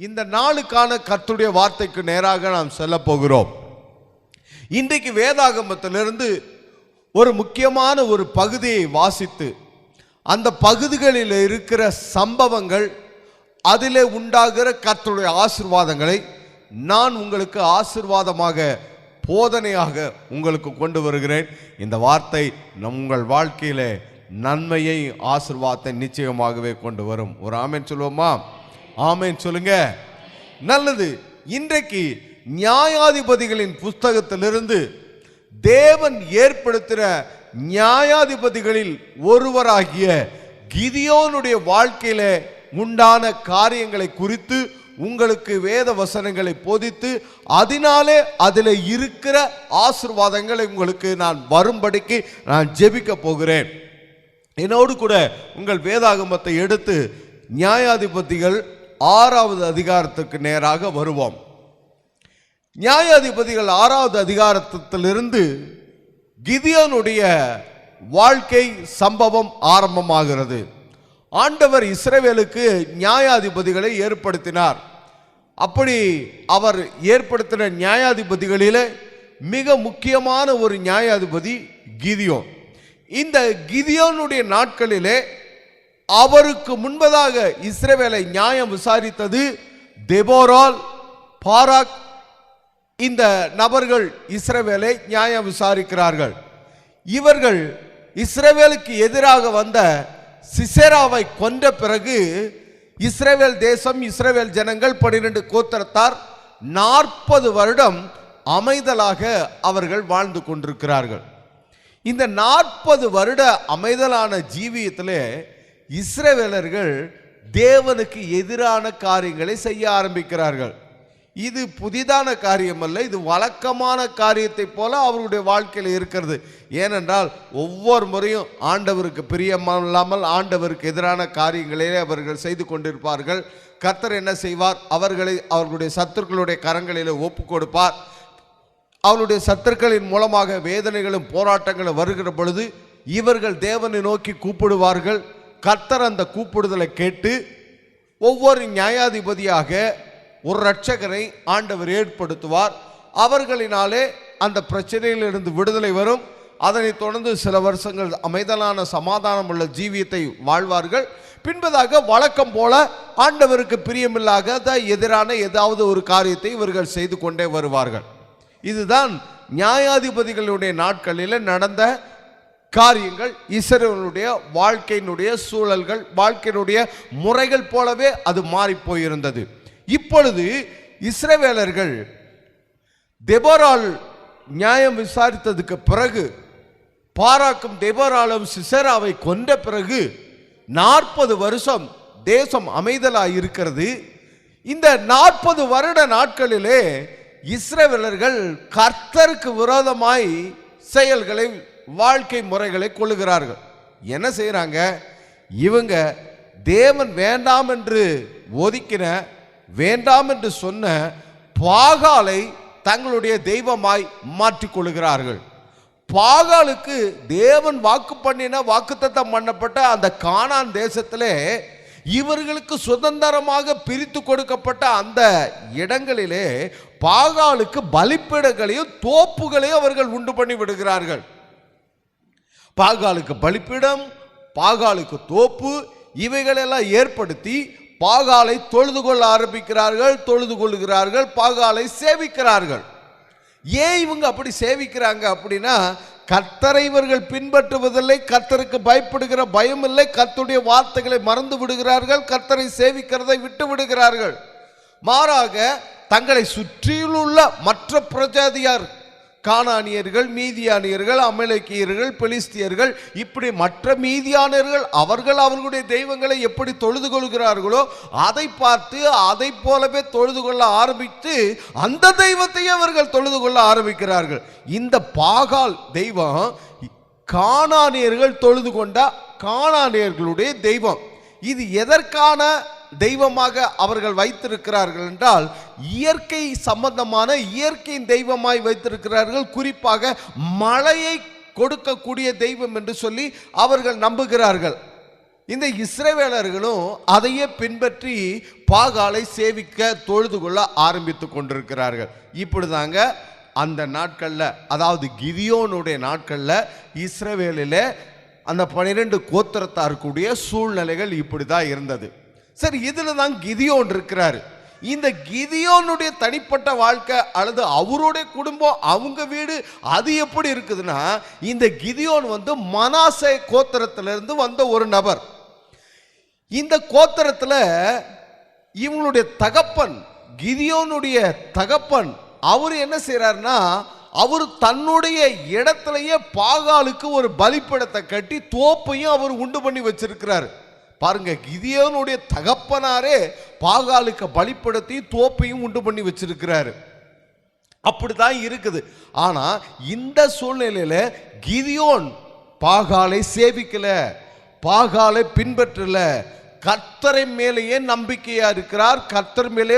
இந்த நாளுக்கான கர்த்தருடைய வார்த்தைக்கு நேராக நாம் செல்ல போகிறோம். இன்றைக்கு வேதாகமத்திலிருந்து ஒரு முக்கியமான ஒரு பகுதியை வாசித்து அந்த பகுதிகளில் இருக்கிற சம்பவங்கள், அதிலே உண்டாகிற கர்த்தருடைய ஆசீர்வாதங்களை நான் உங்களுக்கு ஆசீர்வாதமாக போதனையாக உங்களுக்கு கொண்டு வருகிறேன். இந்த வார்த்தை உங்கள் வாழ்க்கையிலே நன்மையை ஆசீர்வாதத்தை நிச்சயமாகவே கொண்டு வரும். ஒரு ஆமேன் சொல்லுவோமா? ஆமேன் சொல்லுங்க. நல்லது. இன்றைக்கு நியாயாதிபதிகளின் புஸ்தகத்திலிருந்து தேவன் ஏற்படுத்தின நியாயாதிபதிகளில் ஒருவராகிய கிதியோனுடைய வாழ்க்கையில உண்டான காரியங்களை குறித்து உங்களுக்கு வேத வசனங்களை போதித்து அதனாலே அதில் இருக்கிற ஆசீர்வாதங்களை உங்களுக்கு நான் வரும்படிக்கு நான் ஜெபிக்க போகிறேன். என்னோடு கூட உங்கள் வேதாகமத்தை எடுத்து நியாயாதிபதிகள் 6வது அதிகாரத்துக்கு நேராக வருவோம். நியாயாதிபதிகள் 6வது அதிகாரத்திலிருந்து கிதியோனுடைய வாழ்க்கை சம்பவம் ஆரம்பமாகிறது. ஆண்டவர் இஸ்ரவேலுக்கு நியாயாதிபதிகளை ஏற்படுத்தினார். அப்படி அவர் ஏற்படுத்தின நியாயாதிபதிகளிலே மிக முக்கியமான ஒரு நியாயாதிபதி கிதியோன். இந்த கிதியோனுடைய நாட்களிலே அவருக்கு முன்பதாக இஸ்ரவேலை நியாயம் விசாரித்தது தெபோரால், பாராக். இந்த நபர்கள் இஸ்ரவேலை நியாயம் விசாரிக்கிறார்கள். இவர்கள் இஸ்ரவேலுக்கு எதிராக வந்த சிசெராவை கொன்ற பிறகு இஸ்ரவேல் தேசம், இஸ்ரவேல் ஜனங்கள் 12 கோத்திரத்தார் 40 வருடம் அமைதலாக அவர்கள் வாழ்ந்து கொண்டிருக்கிறார்கள். இந்த 40 வருட அமைதலான ஜீவியத்திலே இஸ்ரவேலர்கள் தேவனுக்கு எதிரான காரியங்களை செய்ய ஆரம்பிக்கிறார்கள். இது புதிதான காரியம் அல்ல, இது வழக்கமான காரியத்தை போல அவருடைய வாழ்க்கையில் இருக்கிறது. ஏனென்றால் ஒவ்வொரு முறையும் ஆண்டவருக்கு பிரியமில்லாமல் ஆண்டவருக்கு எதிரான காரியங்களே அவர்கள் செய்து கொண்டிருப்பார்கள். கர்த்தர் என்ன செய்வார்? அவர்களை அவர்களுடைய சத்துருக்களுடைய கரங்களில் ஒப்பு கொடுப்பார். அவருடைய சத்துருக்களின் மூலமாக வேதனைகளும் போராட்டங்களும் வருகிற பொழுது இவர்கள் தேவனை நோக்கி கூப்பிடுவார்கள். கர்த்தர் அந்த கூப்பிடுதலை கேட்டு ஒவ்வொரு நியாயாதிபதியாக ஒரு இரட்சகரை ஆண்டவர் ஏற்படுத்துவார். அவர்களினாலே அந்த பிரச்சனையிலிருந்து விடுதலை வரும். அதனைத் தொடர்ந்து சில வருஷங்கள் அமைதலான சமாதானம் உள்ள ஜீவியத்தை வாழ்வார்கள். பின்பதாக வழக்கம் போல ஆண்டவருக்கு பிரியமில்லாத எதிரான ஏதாவது ஒரு காரியத்தை இவர்கள் செய்து கொண்டே வருவார்கள். இதுதான் நியாயாதிபதிகளுடைய நாட்களில் நடந்த காரியங்கள். இஸ்ரவேலுடைய வாழ்க்கையினுடைய சூழல்கள், வாழ்க்கையினுடைய முறைகள் போலவே அது மாறி போயிருந்தது. இப்பொழுது இஸ்ரவேலர்கள் தெபோரால் நியாயம் விசாரித்ததுக்கு பிறகு, பாராக்கும் தெபோராலும் சிசெராவை கொன்ற பிறகு 40 வருஷம் தேசம் அமைதலாக இருக்கிறது. இந்த 40 வருட நாட்களிலே இஸ்ரவேலர்கள் கர்த்தருக்கு விரோதமாய் செயல்களை, வாழ்க்கை முறைகளை கொள்ளுகிறார்கள். என்ன செய்யறாங்க? இவங்க தேவன் வேண்டாம் என்று ஒதுக்கின, வேண்டாம் என்று சொன்ன பாகாலை தங்களுடைய தெய்வமாய் மாற்றிக்கொள்கிறார்கள். பாகாலுக்கு தேவன் வாக்கு பண்ணின, வாக்குத்தத்தம் பண்ணப்பட்ட அந்த கானான் தேசத்திலே இவர்களுக்கு சுதந்திரமாக பிரித்து கொடுக்கப்பட்ட அந்த இடங்களிலே பாகாலுக்கு பலிப்பீடங்களையும் தோப்புகளையும் அவர்கள் உண்டு பண்ணி விடுகிறார்கள். பாகாலுக்கு பலிப்பீடம், பாகாலுக்கு தோப்பு, இவைகளெல்லாம் ஏற்படுத்தி பாகாலை தொழுது கொள்ள ஆரம்பிக்கிறார்கள், தொழுது கொள்ளுகிறார்கள், பாகாலை சேவிக்கிறார்கள். ஏன் இவங்க அப்படி சேவிக்கிறாங்க அப்படின்னா, கர்த்தரை இவர்கள் பின்பற்றுவதில்லை, கர்த்தருக்கு பயப்படுகிற பயம் இல்லை, கர்த்தருடைய வார்த்தைகளை மறந்து விடுகிறார்கள், கர்த்தரை சேவிக்கிறதை விட்டு விடுகிறார்கள். மாறாக தங்களை சுற்றியுள்ள மற்ற பிரஜாதியார், கானானியர்கள், மீதியானியர்கள், அமலேக்கியர்கள், பெலிஸ்தியர்கள், இப்படி மற்ற மீதியானியர்கள் அவர்கள் அவர்களுடைய தெய்வங்களை எப்படி தொழுது கொள்கிறார்களோ அதை பார்த்து அதை போலவே தொழுது கொள்ள ஆரம்பித்து அந்த தெய்வத்தையே அவர்கள் தொழுது கொள்ள ஆரம்பிக்கிறார்கள். இந்த பாகால் தெய்வம் கானானியர்கள் தொழுது கொண்ட கானானியர்களுடைய தெய்வம். இது எதற்கான தெய்வமாக அவர்கள் வைத்திருக்கிறார்கள் என்றால், இயற்கை சம்பந்தமான, இயற்கையின் தெய்வமாய் வைத்திருக்கிறார்கள். குறிப்பாக மழையை கொடுக்கக்கூடிய தெய்வம் என்று சொல்லி அவர்கள் நம்புகிறார்கள். இந்த இஸ்ரவேலர்களும் அதையே பின்பற்றி பாகாலை சேவிக்க தொழுது கொள்ள ஆரம்பித்து கொண்டிருக்கிறார்கள். இப்படிதாங்க அந்த நாட்கள்ல, அதாவது கிதியோனுடைய நாட்கள்ல இஸ்ரவேலில் அந்த 12 கோத்திரத்தாருக்குடைய சூழ்நிலைகள் இப்படிதான் இருந்தது. சரி, இதுல தான் கிதியோன் இருக்கிறாரு. இந்த கிதியோனுடைய தனிப்பட்ட வாழ்க்கை அல்லது அவருடைய குடும்பம், அவங்க வீடு அது எப்படி இருக்குதுன்னா, இந்த கிதியோன் மனாசே கோத்திரத்திலிருந்து வந்த ஒரு நபர். இந்த கோத்திரத்தில் இவங்களுடைய தகப்பன், கிதியோனுடைய தகப்பன், அவர் என்ன செய்யறாருன்னா, அவர் தன்னுடைய இடத்திலேயே பாகாலுக்கு ஒரு பலிப்படத்தை கட்டி தோப்பையும் அவர் உண்டு பண்ணி வச்சிருக்கிறார். பாருங்க, கிதியோனுடைய தகப்பனாரே பாகாலுக்கு பலிப்படத்தை தோப்பையும் உண்டு பண்ணி வச்சிருக்கிறாரு. அப்படிதான் இருக்குது. ஆனா இந்த சூழ்நிலையில கிதியோன் பாகாலை சேவிக்கல, பாகாலை பின்பற்றல, கர்த்தரை மேலேயே நம்பிக்கையா இருக்கிறார், கர்த்தர் மேலே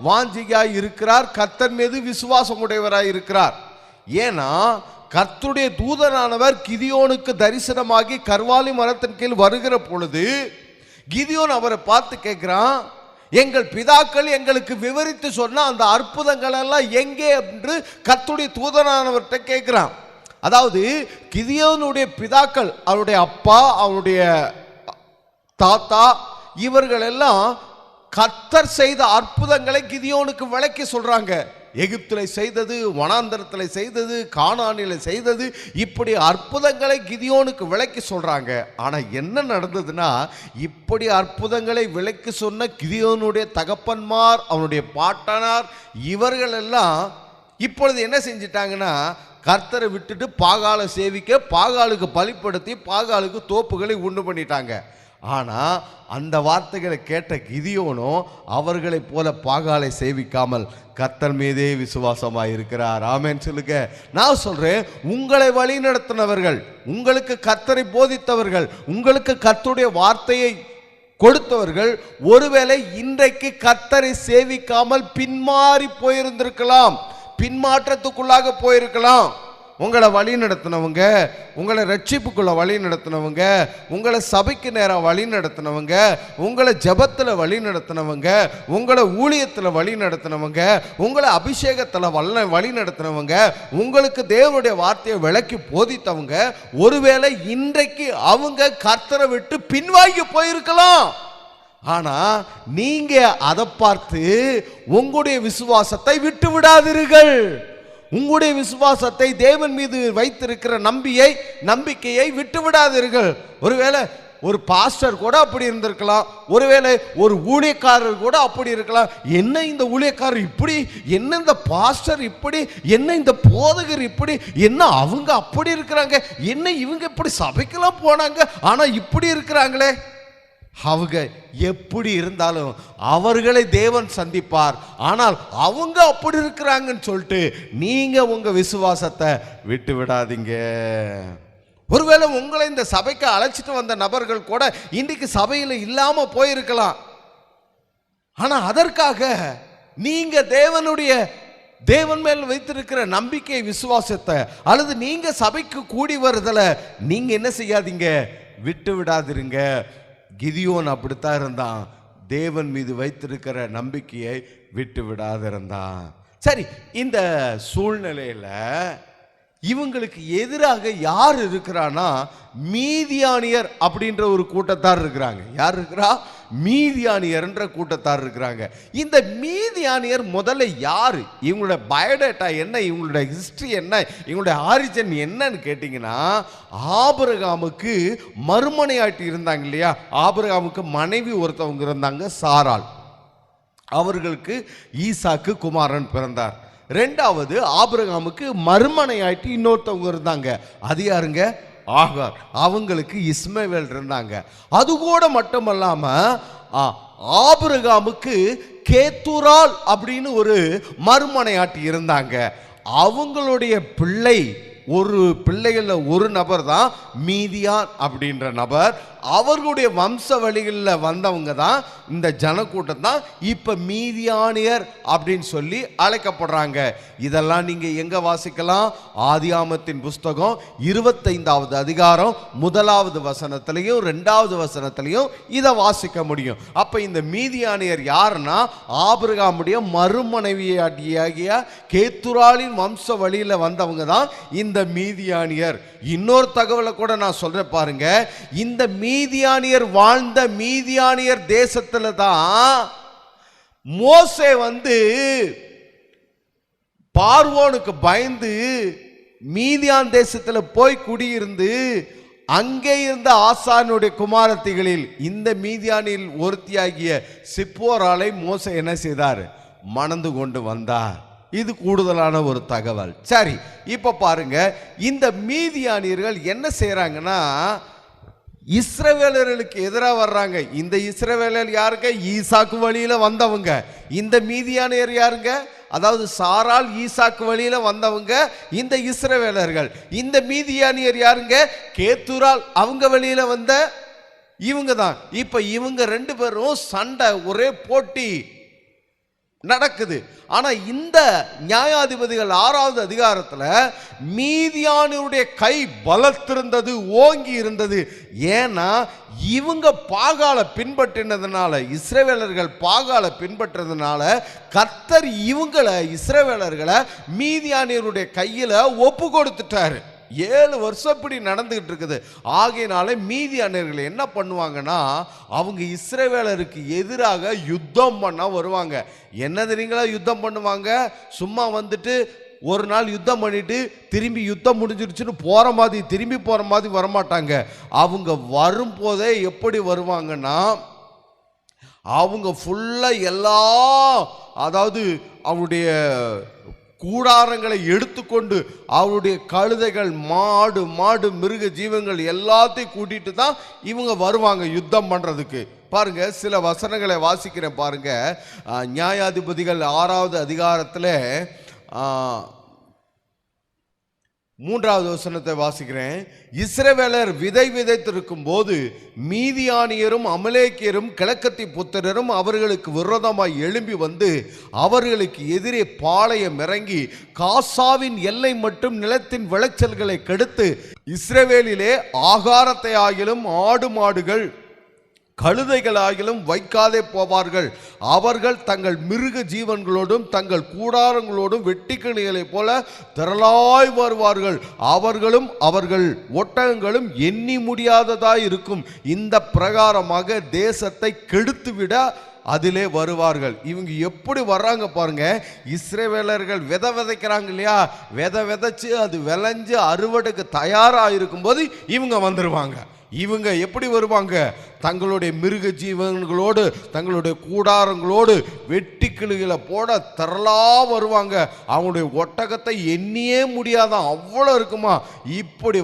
வாஞ்சியா இருக்கிறார், கர்த்தர் மீது விசுவாசம் உடையவராய் இருக்கிறார். ஏன்னா கர்த்தருடைய தூதனானவர் கிதியோனுக்கு தரிசனமாகி கர்வாலி மரத்தின் கீழ் வருகிற பொழுது கிதியோன் அவரை பார்த்து கேட்கிறான், எங்கள் பிதாக்கள் எங்களுக்கு விவரித்து சொன்ன அந்த அற்புதங்கள் எல்லாம் எங்கே என்று கர்த்தருடைய தூதனானவர்கிட்ட கேட்கிறான். அதாவது கிதியோனுடைய பிதாக்கள், அவருடைய அப்பா, அவருடைய தாத்தா, இவர்கள் எல்லாம் கர்த்தர் செய்த அற்புதங்களை கிதியோனுக்கு விளக்கி சொல்றாங்க. எகிப்தில் செய்தது, வனாந்தரத்தில் செய்தது, கானானில் செய்தது, இப்படி அற்புதங்களை கிதியோனுக்கு விளக்கி சொல்றாங்க. ஆனா என்ன நடந்ததுன்னா, இப்படி அற்புதங்களை விளக்கி சொன்ன கிதியோனுடைய தகப்பன்மார், அவனுடைய பாட்டனார், இவர்கள் எல்லாம் இப்பொழுது என்ன செஞ்சிட்டாங்கன்னா, கர்த்தரை விட்டுட்டு பாகாலை சேவிக்க, பாகாலுக்கு பலிப்படுத்தி பாகாலுக்கு தோப்புகளை உண்டு பண்ணிட்டாங்க. ஆனா அந்த வார்த்தைகளை கேட்ட கிதியோனும் அவர்களை போல பாகாலை சேவிக்காமல் கர்த்தர் மீதே விசுவாசமாக இருக்கிறார். ஆமென் சொல்லுங்க. நான் சொல்றேன், உங்களை வழி நடத்தினவர்கள், உங்களுக்கு கர்த்தரை போதித்தவர்கள், உங்களுக்கு கர்த்தருடைய வார்த்தையை கொடுத்தவர்கள் ஒருவேளை இன்றைக்கு கர்த்தரை சேவிக்காமல் பின்மாறி போயிருந்திருக்கலாம், பின்மாற்றத்துக்குள்ளாக போயிருக்கலாம். உங்களை வழி நடத்தினவங்க, உங்களை ரட்சிப்புக்குள்ள வழி நடத்தினவங்க, உங்களை சபைக்கு நேரம் வழி நடத்தினவங்க, உங்களை ஜபத்தில் வழி நடத்தினவங்க, உங்களை ஊழியத்தில் வழி நடத்தினவங்க, உங்களை அபிஷேகத்தில் வழி நடத்தினவங்க, உங்களுக்கு தேவனுடைய வார்த்தையை விளக்கி போதித்தவங்க ஒருவேளை இன்றைக்கு அவங்க கர்த்தரை விட்டு பின்வாங்கி போயிருக்கலாம். ஆனா நீங்க அதை பார்த்து உங்களுடைய விசுவாசத்தை விட்டு விடாதீர்கள். உங்களுடைய விசுவாசத்தை, தேவன் மீது வைத்திருக்கிற நம்பிக்கையை விட்டு விடாதீர்கள். ஒருவேளை ஒரு பாஸ்டர் கூட அப்படி இருந்திருக்கலாம், ஒருவேளை ஒரு ஊழியக்காரர் கூட அப்படி இருக்கலாம். என்ன இந்த ஊழியக்காரர் இப்படி, என்ன இந்த பாஸ்டர் இப்படி, என்ன இந்த போதகர் இப்படி, என்ன அவங்க அப்படி இருக்கிறாங்க, என்ன இவங்க இப்படி சபைக்கெல்லாம் போனாங்க ஆனா இப்படி இருக்கிறாங்களே. அவங்க எப்படி இருந்தாலும் அவர்களை தேவன் சந்திப்பார். ஆனால் அவங்க அப்படி இருக்கிறாங்கன்னு சொல்லிட்டு நீங்க உங்க விசுவாசத்தை விட்டு விடாதீங்க. ஒருவேளை உங்களை இந்த சபைக்கு அழைச்சிட்டு வந்த நபர்கள் கூட இன்றைக்கு சபையில் இல்லாம போயிருக்கலாம். ஆனா அதற்காக நீங்க தேவன் மேல் வைத்திருக்கிற நம்பிக்கை, விசுவாசத்தை, அல்லது நீங்க சபைக்கு கூடி வருதல நீங்க என்ன செய்யாதீங்க, விட்டு விடாதிருங்க. கிதியோன் அப்படித்தான் இருந்தான், தேவன் மீது வைத்திருக்கிற நம்பிக்கையை விட்டு விடாதிருந்தான். சரி, இந்த சூழ்நிலையில இவங்களுக்கு எதிராக யார் இருக்கிறான்னா, மீதியானியர் அப்படின்ற ஒரு கூட்டத்தார் இருக்கிறாங்க. யார் இருக்கிறா? மீதியானியர் என்ற கூட்டத்தார் இருக்கிறாங்க. இந்த மீதியானியர் முதல்ல யாரு, இவங்களோட பயோடேட்டா என்ன, இவங்களோட ஹிஸ்டரி என்ன, இவங்களுடைய ஆரிஜின் என்னன்னு கேட்டீங்கன்னா, ஆபிரகாமுக்கு மறுமனையாட்டி இருந்தாங்க இல்லையா, ஆபிரகாமுக்கு மனைவி ஒருத்தவங்க இருந்தாங்க, சாராள். அவர்களுக்கு ஈசாக்கு குமாரன் பிறந்தார். ரெண்டாவது ஆபிரகாமுக்கு மறுமனையாட்டி இன்னொருத்தவங்க இருந்தாங்க, அது யாருங்க? ஆகார். அவங்களுக்கு இஸ்மவேல் இருந்தாங்க. அது கூட மட்டுமல்லாம ஆபிரகாமுக்கு கேத்துரால் அப்படின்னு ஒரு மறுமனையாட்டி இருந்தாங்க. அவங்களுடைய பிள்ளை ஒரு பிள்ளைகளில் ஒரு நபர் தான் மீதியான் அப்படின்ற நபர். அவர்களுடைய வம்ச வழிகளில் வந்தவங்க தான் இந்த ஜனக்கூட்டம் தான் இப்போ மீதியானியர் அப்படின்னு சொல்லி அழைக்கப்படுறாங்க. இதெல்லாம் நீங்கள் எங்கே வாசிக்கலாம்? ஆதியாகமத்தின் புஸ்தகம் 25வது அதிகாரம் 1வது வசனத்திலையும் 2வது வசனத்திலையும் இதை வாசிக்க முடியும். அப்போ இந்த மீதியானியர் யாருன்னா ஆபிரகாமுடைய மறுமனைவியாகிய கேத்துராளின் வம்ச வழியில் வந்தவங்க தான் இந்த மீதியானியர். இன்னொரு தகவலை கூட நான் சொல்றேன் பாருங்க. இந்த மீதியானியர் வாழ்ந்த மீதியானியர் தேசத்துல தான் மோசே பார்வோனுக்கு பயந்து மீதியான் தேசத்துல போய் குடியிருந்து அங்கே இருந்த ஆசானுடைய குமாரத்திகளில் இந்த மீதியானில் ஒருத்தியாகிய சிப்போராலை மோசே என்ன செய்தார்? மணந்து கொண்டு வந்தார். இது கூடுதலான ஒரு தகவல். சரி, இப்ப பாருங்க, இந்த மீதியானியர்கள் என்ன செய்யறாங்கன்னா இஸ்ரவேலர்களுக்கு எதிராக வர்றாங்க. இந்த இஸ்ரவேலர் யாருங்க? ஈசாக்கு வழியில வந்தவங்க. இந்த மீதியானியர் யாருங்க? அதாவது சாரால் ஈசாக்கு வழியில வந்தவங்க இந்த இஸ்ரவேலர்கள். இந்த மீதியானியர் யாருங்க? கேத்துரால் அவங்க வழியில வந்த இவங்க தான். இப்ப இவங்க ரெண்டு பேரும் சண்டை, ஒரே போட்டி நடக்குது. ஆனா இந்த நியாயாதிபதிகள் 6வது அதிகாரத்துல மீதியானுடைய கை பலத்திருந்தது, ஓங்கி இருந்தது. ஏன்னா இவங்க பாகால பின்பற்றினதுனால, இஸ்ரவேலர்கள் பாகால பின்பற்றதுனால கர்த்தர் இஸ்ரவேலர்களை மீதியானியருடைய கையில ஒப்பு கொடுத்துட்டாரு. 7 வருஷம் இப்படி நடந்துகிட்டு இருக்குது. ஆகையினால மீதியானியர்கள் என்ன பண்ணுவாங்கன்னா அவங்க இஸ்ரவேலருக்கு எதிராக யுத்தம் பண்ண வருவாங்க. என்ன தெரியுங்களா யுத்தம் பண்ணுவாங்க? சும்மா ஒரு நாள் யுத்தம் பண்ணிட்டு திரும்பி யுத்தம் முடிஞ்சிருச்சுன்னு திரும்பி போற மாதிரி வரமாட்டாங்க. அவங்க வரும்போதே எப்படி வருவாங்கன்னா அவங்க ஃபுல்லா அதாவது அவருடைய கூடாரங்களை எடுத்துக்கொண்டு அவருடைய கழுதைகள், மாடு மிருக ஜீவங்கள் எல்லாத்தையும் கூட்டிட்டு தான் இவங்க வருவாங்க யுத்தம் பண்றதுக்கு. பாருங்க, சில வசனங்களை வாசிக்கிறேன் பாருங்க. நியாயாதிபதிகள் 6வது அதிகாரத்தில் 3வது வசனத்தை வாசிக்கிறேன். இஸ்ரவேலர் விதை விதைத்திருக்கும் போது மீதியானியரும் அமலேக்கியரும் கிழக்கத்தி புத்திரரும் அவர்களுக்கு விரோதமாய் எழும்பி வந்து அவர்களுக்கு எதிரே பாளையம் இறங்கி காசாவின் எல்லை மட்டும் நிலத்தின் விளைச்சல்களை கெடுத்து இஸ்ரவேலிலே ஆகாரத்தை ஆகிலும் ஆடு மாடுகள் கழுதைகளாகிலும் வைக்காதே போவார்கள். அவர்கள் தங்கள் மிருக ஜீவன்களோடும் தங்கள் கூடாரங்களோடும் வெட்டிக்கிளிகளைப் போல திரளாய் வருவார்கள். அவர்களும் அவர்கள் ஒட்டகங்களும் எண்ணி முடியாததாய் இருக்கும். இந்த பிரகாரமாக தேசத்தை கெடுத்துவிட அதிலே வருவார்கள். இவங்க எப்படி வர்றாங்க பாருங்க. இஸ்ரவேலர்கள் விதைக்கிறாங்க இல்லையா, விதைச்சு அது விளைஞ்சு அறுவடைக்கு தயாராக இருக்கும்போது இவங்க வந்துருவாங்க. இவங்க எப்படி வருவாங்க? தங்களுடைய மிருக ஜீவன்களோடு தங்களுடைய கூடாரங்களோடு வெட்டிக்கிளிகளை போட திரளா வருவாங்க. அவங்களுடைய ஒட்டகத்தை எண்ணியே முடியாதான், அவ்வளோ இருக்குமா. இப்படி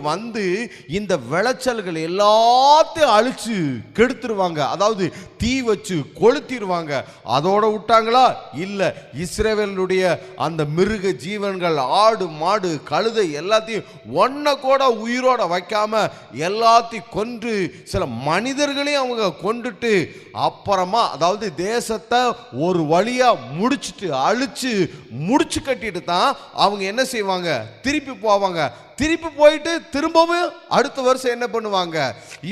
இந்த விளைச்சல்கள் எல்லாத்தையும் அழிச்சு கெடுத்துருவாங்க. அதாவது தீ வச்சு கொளுத்திடுவாங்க. அதோட விட்டாங்களா? இல்லை. இஸ்ரவேலுடைய அந்த மிருக ஜீவன்கள், ஆடு மாடு கழுதை எல்லாத்தையும் ஒன்ன கூட உயிரோட வைக்காம எல்லாத்தையும் கொன்று சில மனிதர்களையும் அவங்க கொண்டுட்டு அப்புறமா அதாவது தேசத்தை ஒரு வழியா முடிச்சுட்டு அழிச்சு முடிச்சு கட்டிட்டு தான் அவங்க என்ன செய்வாங்க? திருப்பி போவாங்க. திருப்பி போயிட்டு திரும்பவும் அடுத்த வருஷம் என்ன பண்ணுவாங்க?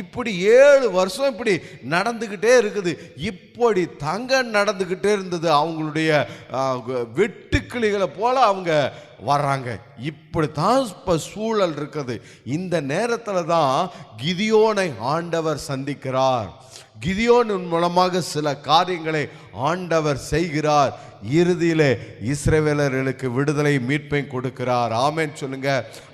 இப்படி 7 வருஷம் இப்படி நடந்துகிட்டே இருக்குது. இப்படி நடந்துகிட்டே இருந்தது. அவங்களுடைய வெட்டுக்கிளிகளை போல அவங்க வர்றாங்க. இப்படித்தான் இப்ப சூழல் இருக்குது. இந்த நேரத்தில் தான் கிதியோனை ஆண்டவர் சந்திக்கிறார். கிதியோன் மூலமாக சில காரியங்களை ஆண்டவர் செய்கிறார். இறுதியிலே இஸ்ரவேலர்களுக்கு விடுதலை மீட்பை கொடுக்கிறார். ஆமென் சொல்லுங்க.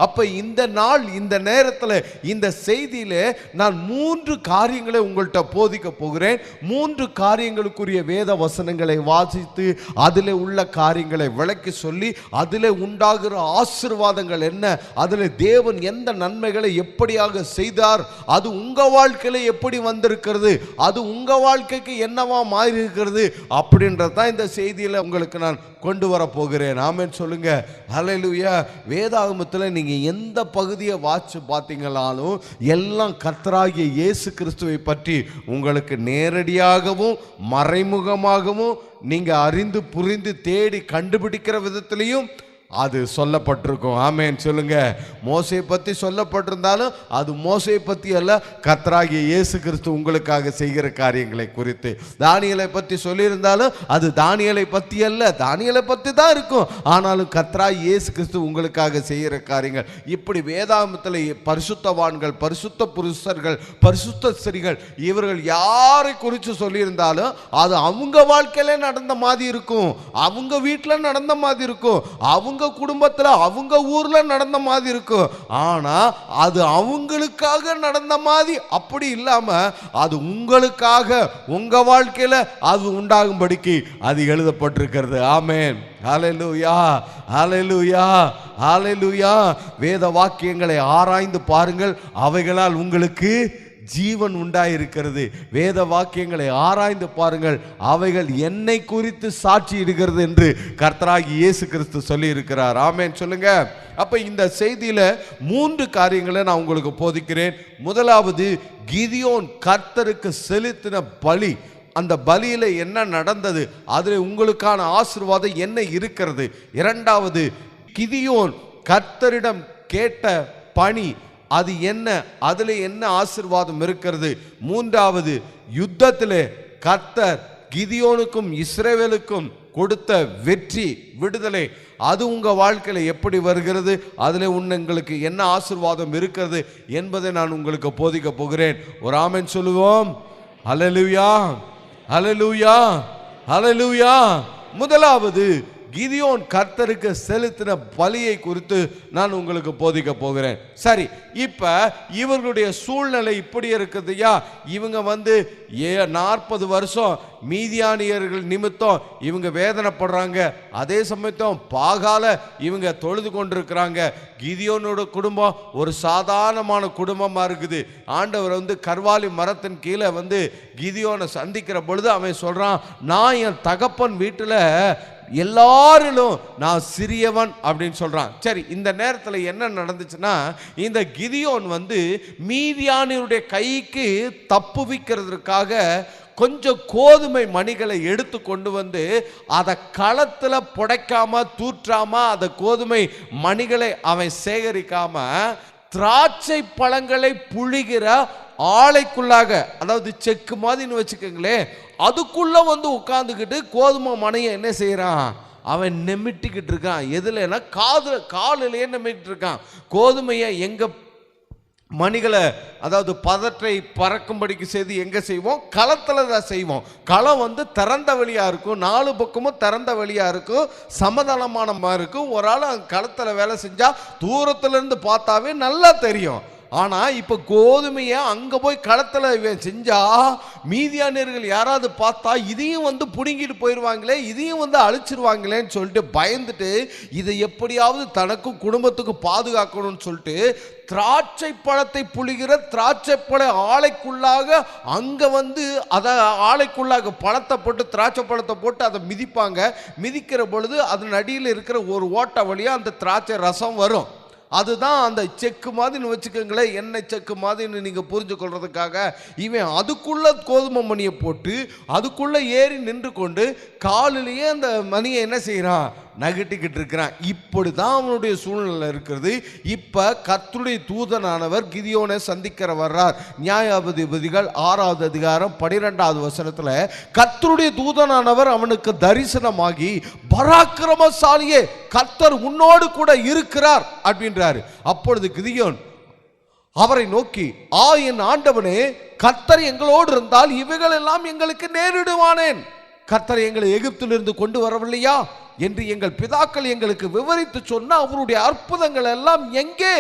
அப்ப இந்த நாள் இந்த நேரத்தில் இந்த செய்தியிலே நான் 3 காரியங்களை உங்கள்கிட்ட போதிக்க போகிறேன். 3 காரியங்களுக்குரிய வேத வசனங்களை வாசித்து அதில் உள்ள காரியங்களை விளக்கி சொல்லி அதில் உண்டாகிற ஆசீர்வாதங்கள் என்ன, அதில் தேவன் எந்த நன்மைகளை எப்படியாக செய்தார், அது உங்க வாழ்க்கையில எப்படி வந்திருக்கிறது, அது உங்க வாழ்க்கைக்கு என்னவா மாறி இருக்கிறது, அப்படின்றது தான் இந்த செய்தியில் உங்களுக்கு நான் கொண்டு வர போகிறேன். ஆமென் சொல்லுங்க. ஹல்லேலூயா. வேதாகமத்தில் நீங்கள் எந்த பகுதியை வாட்சி பார்த்தீங்களாலும் எல்லாம் கர்த்தராகிய இயேசு கிறிஸ்துவை பற்றி உங்களுக்கு நேரடியாகவும் மறைமுகமாகவும் நீங்கள் அறிந்து புரிந்து தேடி கண்டுபிடிக்கிற விதத்திலையும் அது சொல்லப்பட்டிருக்கும். ஆமென் சொல்லுங்க. மோசையை பற்றி சொல்லப்பட்டிருந்தாலும் அது மோசையை பற்றி அல்ல, கர்த்தராகிய இயேசு கிறிஸ்து உங்களுக்காக செய்கிற காரியங்களை குறித்து. தானியேலை பற்றி சொல்லியிருந்தாலும் அது தானியேலை பற்றி அல்ல, தானியேலை பற்றி தான் இருக்கும், ஆனாலும் கர்த்தராகிய இயேசு கிறிஸ்து உங்களுக்காக செய்கிற காரியங்கள். இப்படி வேதாகமத்தில் பரிசுத்தவான்கள், பரிசுத்த புருஷர்கள், பரிசுத்த ஸ்திரீகள் இவர்கள் யாரை குறித்து சொல்லியிருந்தாலும் அது அவங்க வாழ்க்கையில நடந்த மாதிரி இருக்கும், அவங்க வீட்டில் நடந்த மாதிரி இருக்கும், அவங்க குடும்பத்தில் அவங்க ஊர்ல நடந்த மாதிரி இருக்கும். ஆனா அது அவங்களுக்காக நடந்த மாதிரி அப்படி இல்லாம அது உங்களுக்காக உங்க வாழ்க்கையில அது உண்டாகும்படிக்கு அது எழுதப்பட்டிருக்கிறது. ஆமென். ஹல்லேலூயா. ஹல்லேலூயா. ஹல்லேலூயா. வேத வாக்கியங்களை ஆராய்ந்து பாருங்கள், அவைகளால் உங்களுக்கு ஜீவன் உண்டாயிருக்கிறது. வேத வாக்கியங்களை ஆராய்ந்து பாருங்கள், அவைகள் என்னை குறித்து சாட்சி இடுகிறது என்று கர்த்தராகிய இயேசு கிறிஸ்து சொல்லி இருக்கிறார். ஆமென் சொல்லுங்க. அப்ப இந்த செய்தியில 3 காரியங்களை நான் உங்களுக்கு போதிக்கிறேன். முதலாவது, கிதியோன் கர்த்தருக்கு செலுத்தின பலி, அந்த பலியில என்ன நடந்தது, அதில் உங்களுக்கான ஆசீர்வாதம் என்ன இருக்கிறது. இரண்டாவது, கிதியோன் கர்த்தரிடம் கேட்ட பணி அது என்ன, அதில் என்ன ஆசீர்வாதம் இருக்கிறது. மூன்றாவது, யுத்தத்திலே கர்த்தர் கிதியோனுக்கும் இஸ்ரவேலுக்கும் கொடுத்த வெற்றி, விடுதலை, அது உங்க வாழ்க்கையில எப்படி வருகிறது, அதில் உங்களுக்கு என்ன ஆசீர்வாதம் இருக்கிறது என்பதை நான் உங்களுக்கு போதிக்க போகிறேன். ஒரு ஆமென் சொல்லுவோம். ஹல்லேலூயா. ஹல்லேலூயா. ஹல்லேலூயா. முதலாவது, கிதியோன் கர்த்தருக்கு செலுத்தின பலியை குறித்து நான் உங்களுக்கு போதிக்க போகிறேன். சரி, இப்ப இவர்களுடைய சூழ்நிலை இப்படி இருக்குதுயா, இவங்க 40 வருஷம் மீதியானியர்கள் நிமித்தம் இவங்க வேதனைப்படுறாங்க, அதே சமயத்தம் பாகால இவங்க தொழுது கொண்டிருக்கிறாங்க. கிதியோனோட குடும்பம் ஒரு சாதாரணமான குடும்பமா இருக்குது. ஆண்டவர் கர்வாலி மரத்தின் கீழே கிதியோனை சந்திக்கிற பொழுது அவன் சொல்றான், நான் என் தகப்பன் வீட்டுல எல்லாரிலும் நான் சிறியவன் அப்படின்னு சொல்றான். சரி, இந்த நேரத்தில் என்ன நடந்துச்சுன்னா, இந்த கிதியோன் மீதியானியருடைய கைக்கு தப்புவிக்கிறதுக்காக கொஞ்சம் கோதுமை மணிகளை எடுத்து கொண்டு அதை களத்தில் புடைக்காம தூற்றாம அந்த கோதுமை மணிகளை அவன் சேகரிக்காம திராட்சை பழங்களை புழிகிற ஆலைக்குள்ளாக, அதாவது செக்கு மாதிரின்னு வச்சுக்கோங்களேன், அதுக்குள்ள உட்காந்துக்கிட்டு கோதுமை மணியை என்ன செய்யறான், அவன் நெமிட்டிக்கிட்டு இருக்கான். எதுலன்னா காலிலேயே நெமிட்டு இருக்கான். கோதுமையை எங்க மணிகளை, அதாவது பதற்றை பறக்கும்படிக்கு செய்து எங்க செய்வோம், களத்துல தான் செய்வோம். களம் திறந்த வழியா இருக்கும், 4 பக்கமும் திறந்த வழியா இருக்கும், சமதளமான இருக்கும். ஒரு ஆள் களத்துல வேலை செஞ்சா தூரத்துல இருந்து பார்த்தாவே நல்லா தெரியும். ஆனா இப்ப கோதுமையை அங்க போய் களத்துல செஞ்சா மீதியானியர்கள் யாராவது பார்த்தா இதையும் புடுங்கிட்டு போயிடுவாங்களே, இதையும் அழிச்சிருவாங்களேன்னு சொல்லிட்டு பயந்துட்டு இதை எப்படியாவது தனக்கும் குடும்பத்துக்கும் பாதுகாக்கணும்னு சொல்லிட்டு திராட்சை பழத்தை புளிகிற திராட்சை பழ ஆலைக்குள்ளாக அங்க அதை ஆலைக்குள்ளாக பழத்தை போட்டு திராட்சை பழத்தை போட்டு அதை மிதிப்பாங்க. மிதிக்கிற பொழுது அதன் அடியில் இருக்கிற ஒரு ஓட்டை வழியா அந்த திராட்சை ரசம் வரும். அதுதான் அந்த செக்கு மாதிரின்னு வச்சுக்கோங்களேன், எண்ணெய் செக்கு மாதிரின்னு நீங்கள் புரிஞ்சு கொள்றதுக்காக இவன் அதுக்குள்ள கோதுமை மணியை போட்டு அதுக்குள்ள ஏறி நின்று கொண்டு காலிலேயே அந்த மணியை என்ன செய்யறான், நகட்டிக்கிட்டு இருக்கிறான். இப்படி தான் அவனுடைய சூழ்நிலை இருக்கிறது. இப்ப கர்த்தருடைய தூதனானவர் கிதியோனை சந்திக்கிற வர்றார். நியாயாதிபதிகள் 6வது அதிகாரம் 12வது வசனத்துல கர்த்தருடைய தூதனானவர் அவனுக்கு தரிசனமாகி, பராக்கிரமசாலியே, கர்த்தர் உன்னோடு கூட இருக்கிறார் அப்படின்றாரு. அப்பொழுது கிதியோன் அவரை நோக்கி, என் ஆண்டவனே, கர்த்தர் எங்களோடு இருந்தால் இவைகள் எல்லாம் எங்களுக்கு நேரிடுவானேன். கர்த்தர் எங்களை எகிப்திலிருந்து கொண்டு வரவில்லையா என்று எங்கள் பிதாக்கள் எங்களுக்கு விவரித்து சொன்ன அவருடைய அற்புதங்கள் எல்லாம் எங்கே?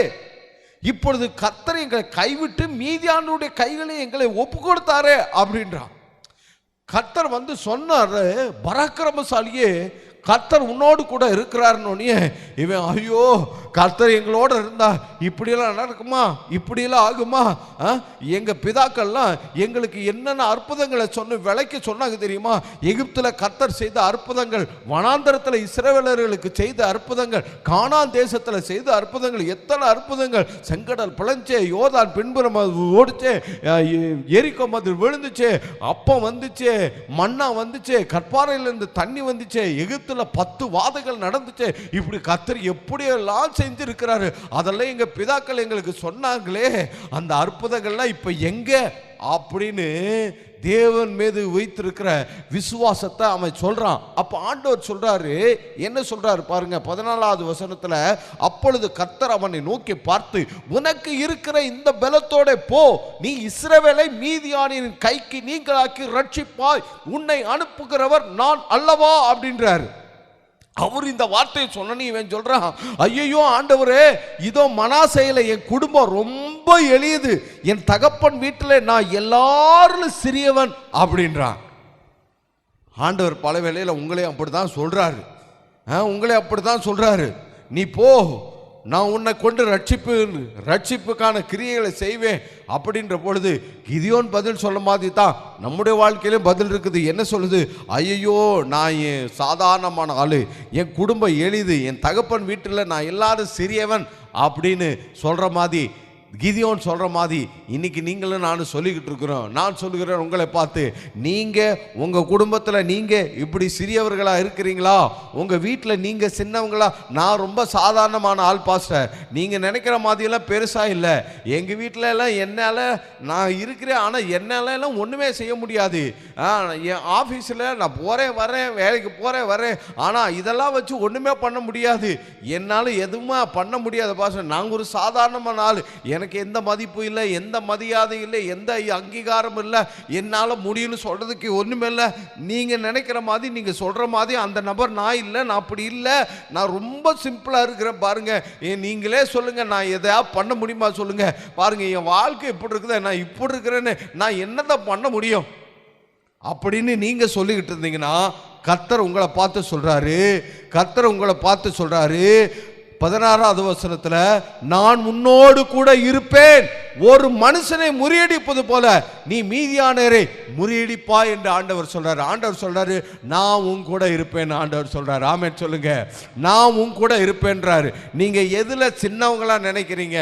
இப்பொழுது கர்த்தர் எங்களை கைவிட்டு மீதியானுடைய கைகளை எங்களை ஒப்பு கொடுத்தாரே அப்படின்றான். கர்த்தர் சொன்னாரு, பராக்கிரமசாலியே, கர்த்தர் உன்னோடு கூட இருக்கிறாருன்னு. இவன் ஐயோ கர்த்தர் எங்களோட இருந்தா இப்படியெல்லாம் நடக்குமா, இப்படியெல்லாம் ஆகுமா? எங்க பிதாக்கள்லாம் எங்களுக்கு என்னென்ன அற்புதங்களை விலைக்கு சொன்னாங்க தெரியுமா? எகிப்துல கர்த்தர் செய்த அற்புதங்கள், வனாந்தரத்தில் இஸ்ரவேலர்களுக்கு செய்த அற்புதங்கள், கானான் தேசத்தில் செய்த அற்புதங்கள், எத்தனை அற்புதங்கள்! செங்கடல் பிளஞ்சே, யோர்தான் பின்புறம் ஓடிச்சே, எரிகோ மதில் விழுந்துச்சு, அப்பம் வந்துச்சு, மண்ணா வந்துச்சு, கற்பாறையிலிருந்து தண்ணி வந்துச்சு, எகிப்துல 10 வாதைகள் நடந்துச்சு. இப்படி கர்த்தர் எப்படியெல்லாம் செஞ்சிருக்கிறாரு. அதெல்லாம் எங்க பிதாக்கள் எங்களுக்கு சொன்னாங்களே, அந்த அற்புதங்கள்லாம் இப்ப எங்க அப்படின்னு தேவன் மீது வைத்திருக்கிற விசுவாசத்தை அவன் சொல்றான். அப்ப ஆண்டவர் சொல்றாரு, என்ன சொல்றாரு பாருங்க 14வது வசனத்துல, அப்பொழுது கர்த்தர் அவனை நோக்கி பார்த்து, உனக்கு இருக்கிற இந்த பலத்தோட போ, நீ இஸ்ரவேலை மீதியானின் கைக்கு நீங்களாக்கி ரட்சிப்பாய், உன்னை அனுப்புகிறவர் நான் அல்லவா அப்படின்றாரு. அவர் இந்த வார்த்தையை சொன்ன இவன் சொல்றான், ஐயோ ஆண்டவரே, இதோ மனாசேயில என் குடும்பம் ரொம்ப எளியது, என் தகப்பன் வீட்டில் நான் எல்லாரும் சிறியவன் அப்படின்றான். ஆண்டவர் பல வேளையில உங்களே அப்படிதான் சொல்றாரு, உங்களே அப்படிதான் சொல்றாரு. நீ போ, நான் உன்னை கொண்டு ரட்சிப்புக்கான கிரியைகளை செய்வேன் அப்படின்ற பொழுது கிதியோன் பதில் சொல்ல மாதிரி தான் நம்முடைய வாழ்க்கையிலும் பதில் இருக்குது. என்ன சொல்லுது? ஐயோ, நான் சாதாரணமான ஆளு, என் குடும்பம் எளிது, என் தகப்பன் வீட்டில் நான் எல்லாரும் சிறியவன் அப்படின்னு சொல்ற மாதிரி, கிதியோன் சொல்ற மாதிரி இன்னைக்கு நீங்களும் நானும் சொல்லிக்கிட்டு இருக்கிறோம். நான் சொல்லுகிறேன் உங்களை பார்த்து, நீங்க உங்க குடும்பத்தில் நீங்க இப்படி சிறியவர்களா இருக்கிறீங்களா? உங்க வீட்டில் நீங்க சின்னவங்களா? நான் ரொம்ப சாதாரணமான ஆள் பாஸ்டர், நீங்க நினைக்கிற மாதிரியெல்லாம் பெருசா இல்லை. எங்க வீட்டில எல்லாம் என்னால் நான் இருக்கிறேன், ஆனால் என்னால் எல்லாம் ஒண்ணுமே செய்ய முடியாது. என் ஆஃபீஸில் நான் போறேன் வரேன், வேலைக்கு போறேன் வரேன், ஆனால் இதெல்லாம் வச்சு ஒண்ணுமே பண்ண முடியாது, என்னால் எதுவுமே பண்ண முடியாது பாஸ்டர். நாங்கள் ஒரு சாதாரணமான ஆள், எனக்கு எந்த மதிப்பு இல்லை, எந்த மரியாதை இல்லை, எந்த அங்கீகாரம் இல்லை, என்னால் முடியும்னு சொல்றதுக்கு ஒன்றுமே இல்லை. நீங்கள் நினைக்கிற மாதிரி, நீங்கள் சொல்கிற மாதிரி அந்த நபர் நான் இல்லை, நான் அப்படி இல்லை, நான் ரொம்ப சிம்பிளாக இருக்கிறேன் பாருங்க. நீங்களே சொல்லுங்க, நான் எதையாவது பண்ண முடியுமா சொல்லுங்க பாருங்க. என் வாழ்க்கை இப்படி இருக்குது, நான் இப்படி இருக்கிறேன்னு நான் என்னதான் பண்ண முடியும் அப்படின்னு நீங்க சொல்லிக்கிட்டு இருந்தீங்கன்னா, கர்த்தர் உங்களை பார்த்து சொல்றாரு, கர்த்தர் உங்களை பார்த்து சொல்றாரு 16வது வசனத்துல, நான் உன்னோடு கூட இருப்பேன், ஒரு மனுஷனை முறியடிப்பது போல நீ மீதியானரை முறியடிப்பா என்று ஆண்டவர் சொல்றாரு. ஆண்டவர் சொல்றாரு, நான் உன் கூட இருப்பேன். ஆண்டவர் சொல்றாரு, ஆமென் சொல்லுங்க. நான் உன் கூட இருப்பேன்றாரு. நீங்க எதுல சின்னவங்களா நினைக்கிறீங்க?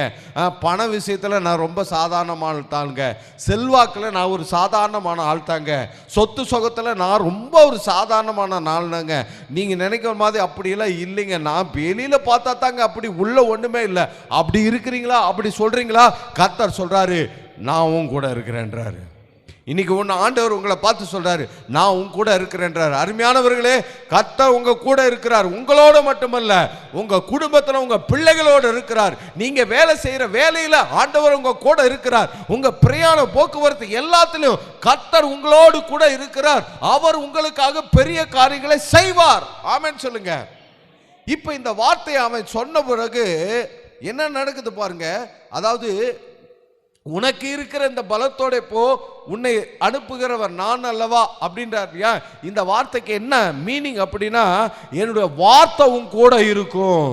பண விஷயத்துல நான் ரொம்ப சாதாரணமான ஆள் தாங்க, செல்வாக்குல நான் ஒரு சாதாரணமான ஆள் தாங்க, சொத்து சொகத்துல நான் ரொம்ப ஒரு சாதாரணமான நாள்னாங்க. நீங்க நினைக்கிற மாதிரி அப்படியெல்லாம் இல்லைங்க. நான் வெளியில பார்த்தா தாங்க அப்படி, உள்ள ஒண்ணுமே இல்லை. அப்படி இருக்கிறீங்களா? அப்படி சொல்றீங்களா? கர்த்தர் சொல்றாரு, நான் உன் கூட இருக்கிறேன்றாரு. இன்னைக்கு ஒன்று ஆண்டவர் உங்களை பார்த்து சொல்றாரு, நான் உன் கூட இருக்கிறேன்றாரு. அருமையானவர்களே, கர்த்தர் உங்க கூட இருக்கிறார். உங்களோட மட்டுமல்ல, உங்க குடும்பத்தில் உங்க பிள்ளைகளோடு இருக்கிறார். நீங்க வேலை செய்யற வேலையில ஆண்டவர் உங்க கூட இருக்கிறார். உங்க பிரயாண போக்குவரத்து எல்லாத்திலும் கர்த்தர் உங்களோடு கூட இருக்கிறார். அவர் உங்களுக்காக பெரிய காரியங்களை செய்வார். ஆமென் சொல்லுங்க. இப்ப இந்த வார்த்தையை அவன் சொன்ன பிறகு என்ன நடக்குது பாருங்க. அதாவது, உனக்கு இருக்கிற இந்த பலத்தோட போ, உன்னை அனுப்புகிறவர் நான் அல்லவா அப்படின்றார். இந்த வார்த்தைக்கு என்ன மீனிங் அப்படின்னா, என்னுடைய வார்த்தை உன் கூட இருக்கும்,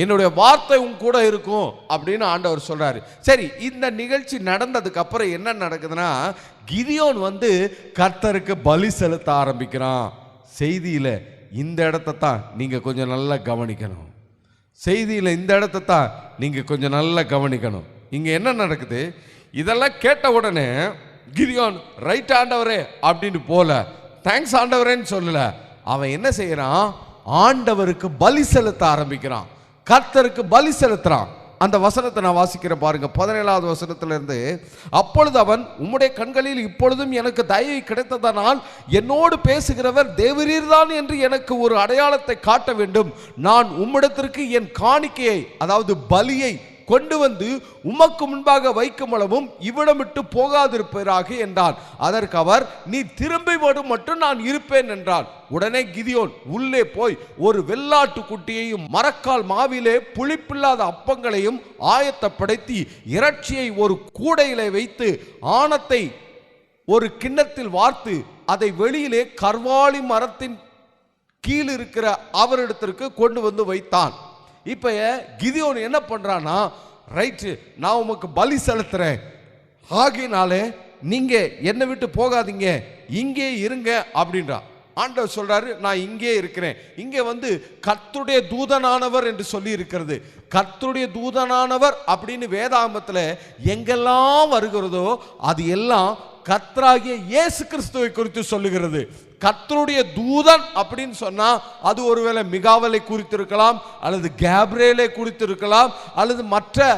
என்னுடைய வார்த்தை உன் கூட இருக்கும் அப்படின்னு ஆண்டவர் சொல்றாரு. சரி, இந்த நிகழ்ச்சி நடந்ததுக்கு அப்புறம் என்ன நடக்குதுன்னா, கிதியோன் கர்த்தருக்கு பலி செலுத்த ஆரம்பிக்கிறான். செய்தியில இந்த இடத்தை தான் நீங்க கொஞ்சம் நல்லா கவனிக்கணும். செய்தியில இந்த இடத்தை தான் நீங்க கொஞ்சம் நல்லா கவனிக்கணும். இங்க என்ன நடக்குது? இதெல்லாம் கேட்ட உடனே கிதியோன் ரைட் ஆண்டவரே அப்படின்னு போல, தேங்க்ஸ் ஆண்டவரேன்னு சொல்லல. அவன் என்ன செய்யறான்? ஆண்டவருக்கு பலி செலுத்த ஆரம்பிக்கிறான், கர்த்தருக்கு பலி செலுத்துறான். அந்த வசனத்தை நான் வாசிக்கிறேன் பாருங்க, 17வது வசனத்திலிருந்து. அப்பொழுது அவன், உம்முடைய கண்களில் இப்பொழுதும் எனக்கு தயவு கிடைத்ததனால் என்னோடு பேசுகிறவர் தேவரீர்தான் என்று எனக்கு ஒரு அடையாளத்தை காட்ட வேண்டும். நான் உம்மிடத்திற்கு என் காணிக்கையை, அதாவது பலியை கொண்டு உமக்கு முன்பாக வைக்கும் அளவும் இவ்விடம் விட்டு போகாதிருப்பாராக என்றான். அதற்கு அவர், நீ திரும்பி வரும் மட்டும் நான் இருப்பேன் என்றான். உடனே கிதியோன் உள்ளே போய் ஒரு வெள்ளாட்டு குட்டியையும் மரக்கால் மாவிலே புளிப்பில்லாத அப்பங்களையும் ஆயத்தப்படுத்தி இறைச்சியை ஒரு கூடையிலே வைத்து ஆணத்தை ஒரு கிண்ணத்தில் வார்த்து அதை வெளியிலே கர்வாலி மரத்தின் கீழ் இருக்கிற அவரிடத்திற்கு கொண்டு வைத்தான். இப்ப கிதியோன் என்ன பண்றானா, ரைட்டு நான் உமக்கு பலி செலுத்துறேன், ஆகினாலே நீங்க என்னை விட்டு போகாதீங்க, இங்கே இருங்க அப்படின்றா. ஆண்டவர் சொல்றாரு நான் இங்கே இருக்கிறேன். இங்கே கர்த்தருடைய தூதனானவர் என்று சொல்லி இருக்கிறது. கர்த்தருடைய தூதனானவர் அப்படின்னு வேதாகமத்தில் எங்கெல்லாம் வருகிறதோ அது எல்லாம் கர்த்தராகிய இயேசு கிறிஸ்துவை குறித்து சொல்லுகிறது. கர்த்தருடைய தூதன் அப்படின்னு சொன்னா அது ஒருவேளை மிகாவேலை குறித்திருக்கலாம், அல்லது கேப்ரியேலை குறித்திருக்கலாம், அல்லது மற்ற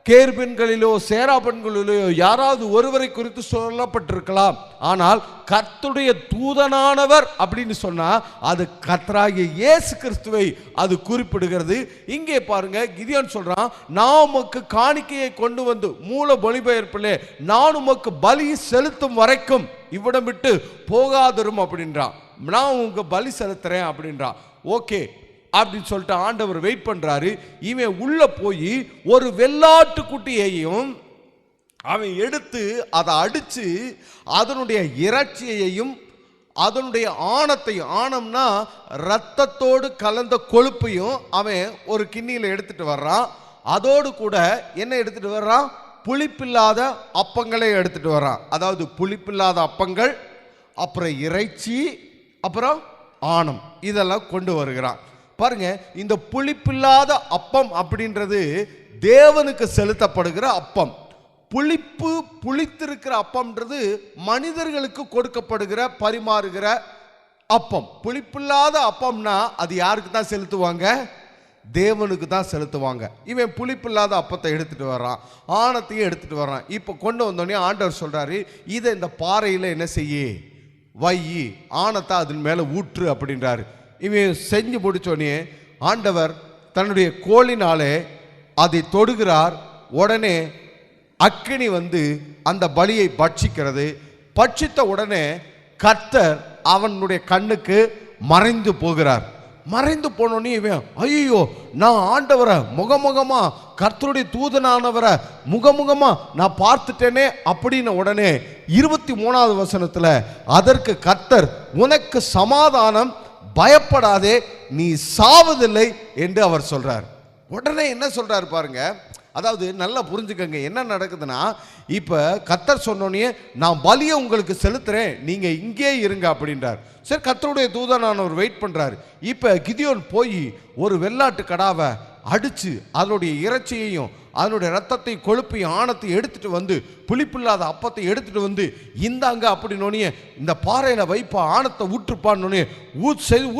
கேர்பெண்களிலோ சேராபெண்களிலோ யாராவது ஒருவரை குறித்து சொல்லப்பட்டிருக்கலாம். ஆனால் கர்த்தருடைய தூதனானவர் அப்படின்னு சொன்னா அது கர்த்தராகிய இயேசு கிறிஸ்துவை அது குறிப்பிடுகிறது. இங்கே பாருங்க, கிதியோன் சொல்றான், நான் உமக்கு காணிக்கையை கொண்டு வந்து மூல மொழிபெயர்ப்பிலே நான் உமக்கு பலி செலுத்தும் வரைக்கும் இவ்விடம் விட்டு போகாதரும் அப்படின்றான். நான் உங்க பலி செலுத்துறேன் அப்படின்றான். ஓகே அப்படின்னு சொல்லிட்டு ஆண்டவர் வெயிட் பண்றாரு. இவன் உள்ள போய் ஒரு வெள்ளாட்டு குட்டியையும் அவன் எடுத்து அதை அடிச்சு அதனுடைய இறைச்சியையும் அதனுடைய ஆணத்தையும், ஆணம்னா இரத்தத்தோடு கலந்த கொழுப்பையும் அவன் ஒரு கிண்ணியில் எடுத்துட்டு வர்றான். அதோடு கூட என்ன எடுத்துட்டு வர்றான், புளிப்பில்லாத அப்பங்களை எடுத்துட்டு வர்றான். அதாவது புளிப்பில்லாத அப்பங்கள், அப்புறம் இறைச்சி, அப்புறம் ஆணம், இதெல்லாம் கொண்டு வருகிறான். பாருங்க, இந்த புளிப்பில்லாத அப்பம் அப்படின்றது தேவனுக்கு செலுத்தப்படுகிற அப்பம். புளித்திருக்கிற அப்பம்ன்றது மனிதர்களுக்கு கொடுக்கப்படுகிற பரிமாறுகிற அப்பம். புளிப்பில்லாத அப்பம்னா அது யாருக்கு தான் செலுத்துவாங்க, தேவனுக்கு தான் செலுத்துவாங்க. இவன் புளிப்பில்லாத அப்பத்தை எடுத்துட்டு வர்றான், ஆணத்தையும் எடுத்துட்டு வர்றான். இப்போ கொண்டு வந்தோடனே ஆண்டவர் சொல்றாரு, இதை இந்த பாறையில் என்ன செய்ய வை, ஆணத்தை அதன் மேலே ஊற்று அப்படின்றாரு. இவன் செஞ்சு முடிச்சோடனே ஆண்டவர் தன்னுடைய கோலினாலே அதை தொடுகிறார். உடனே அக்கினி அந்த பலியை பட்சிக்கிறது. பட்சித்த உடனே கர்த்தர் அவனுடைய கண்ணுக்கு மறைந்து போகிறார். மறைந்து போனோடனே இவன், ஐயோ நான் ஆண்டவரை முகமுகமா, கர்த்தருடைய தூதனானவரை முகமுகமா நான் பார்த்துட்டேனே அப்படின்னு உடனே 23வது வசனத்தில் அதற்கு கர்த்தர், உனக்கு சமாதானம், பயப்படாதே, நீ சாவதில்லை என்று அவர் சொல்றார். உடனே என்ன சொல்றாரு பாருங்க, அதாவது நல்லா புரிஞ்சுக்கங்க என்ன நடக்குதுன்னா, இப்ப கர்த்தர் சொன்னோன்னே நான் பலியை உங்களுக்கு செலுத்துறேன், நீங்க இங்கே இருங்க அப்படின்றார். சரி, கர்த்தருடைய தூதனானவர் வெயிட் பண்றாரு. இப்ப கிதியோன் போய் ஒரு வெள்ளாட்டு கடாவை அடிச்சு அதனுடைய இறைச்சியையும் அதனுடைய ரத்தத்தை கொழுப்பையும் ஆணத்தையும் எடுத்துட்டு புளிப்பில்லாத அப்பத்தை எடுத்துட்டு இந்தாங்க அப்படின்னோடனே இந்த பாறையில வைப்பா, ஆணத்தை ஊற்றுப்பான்னு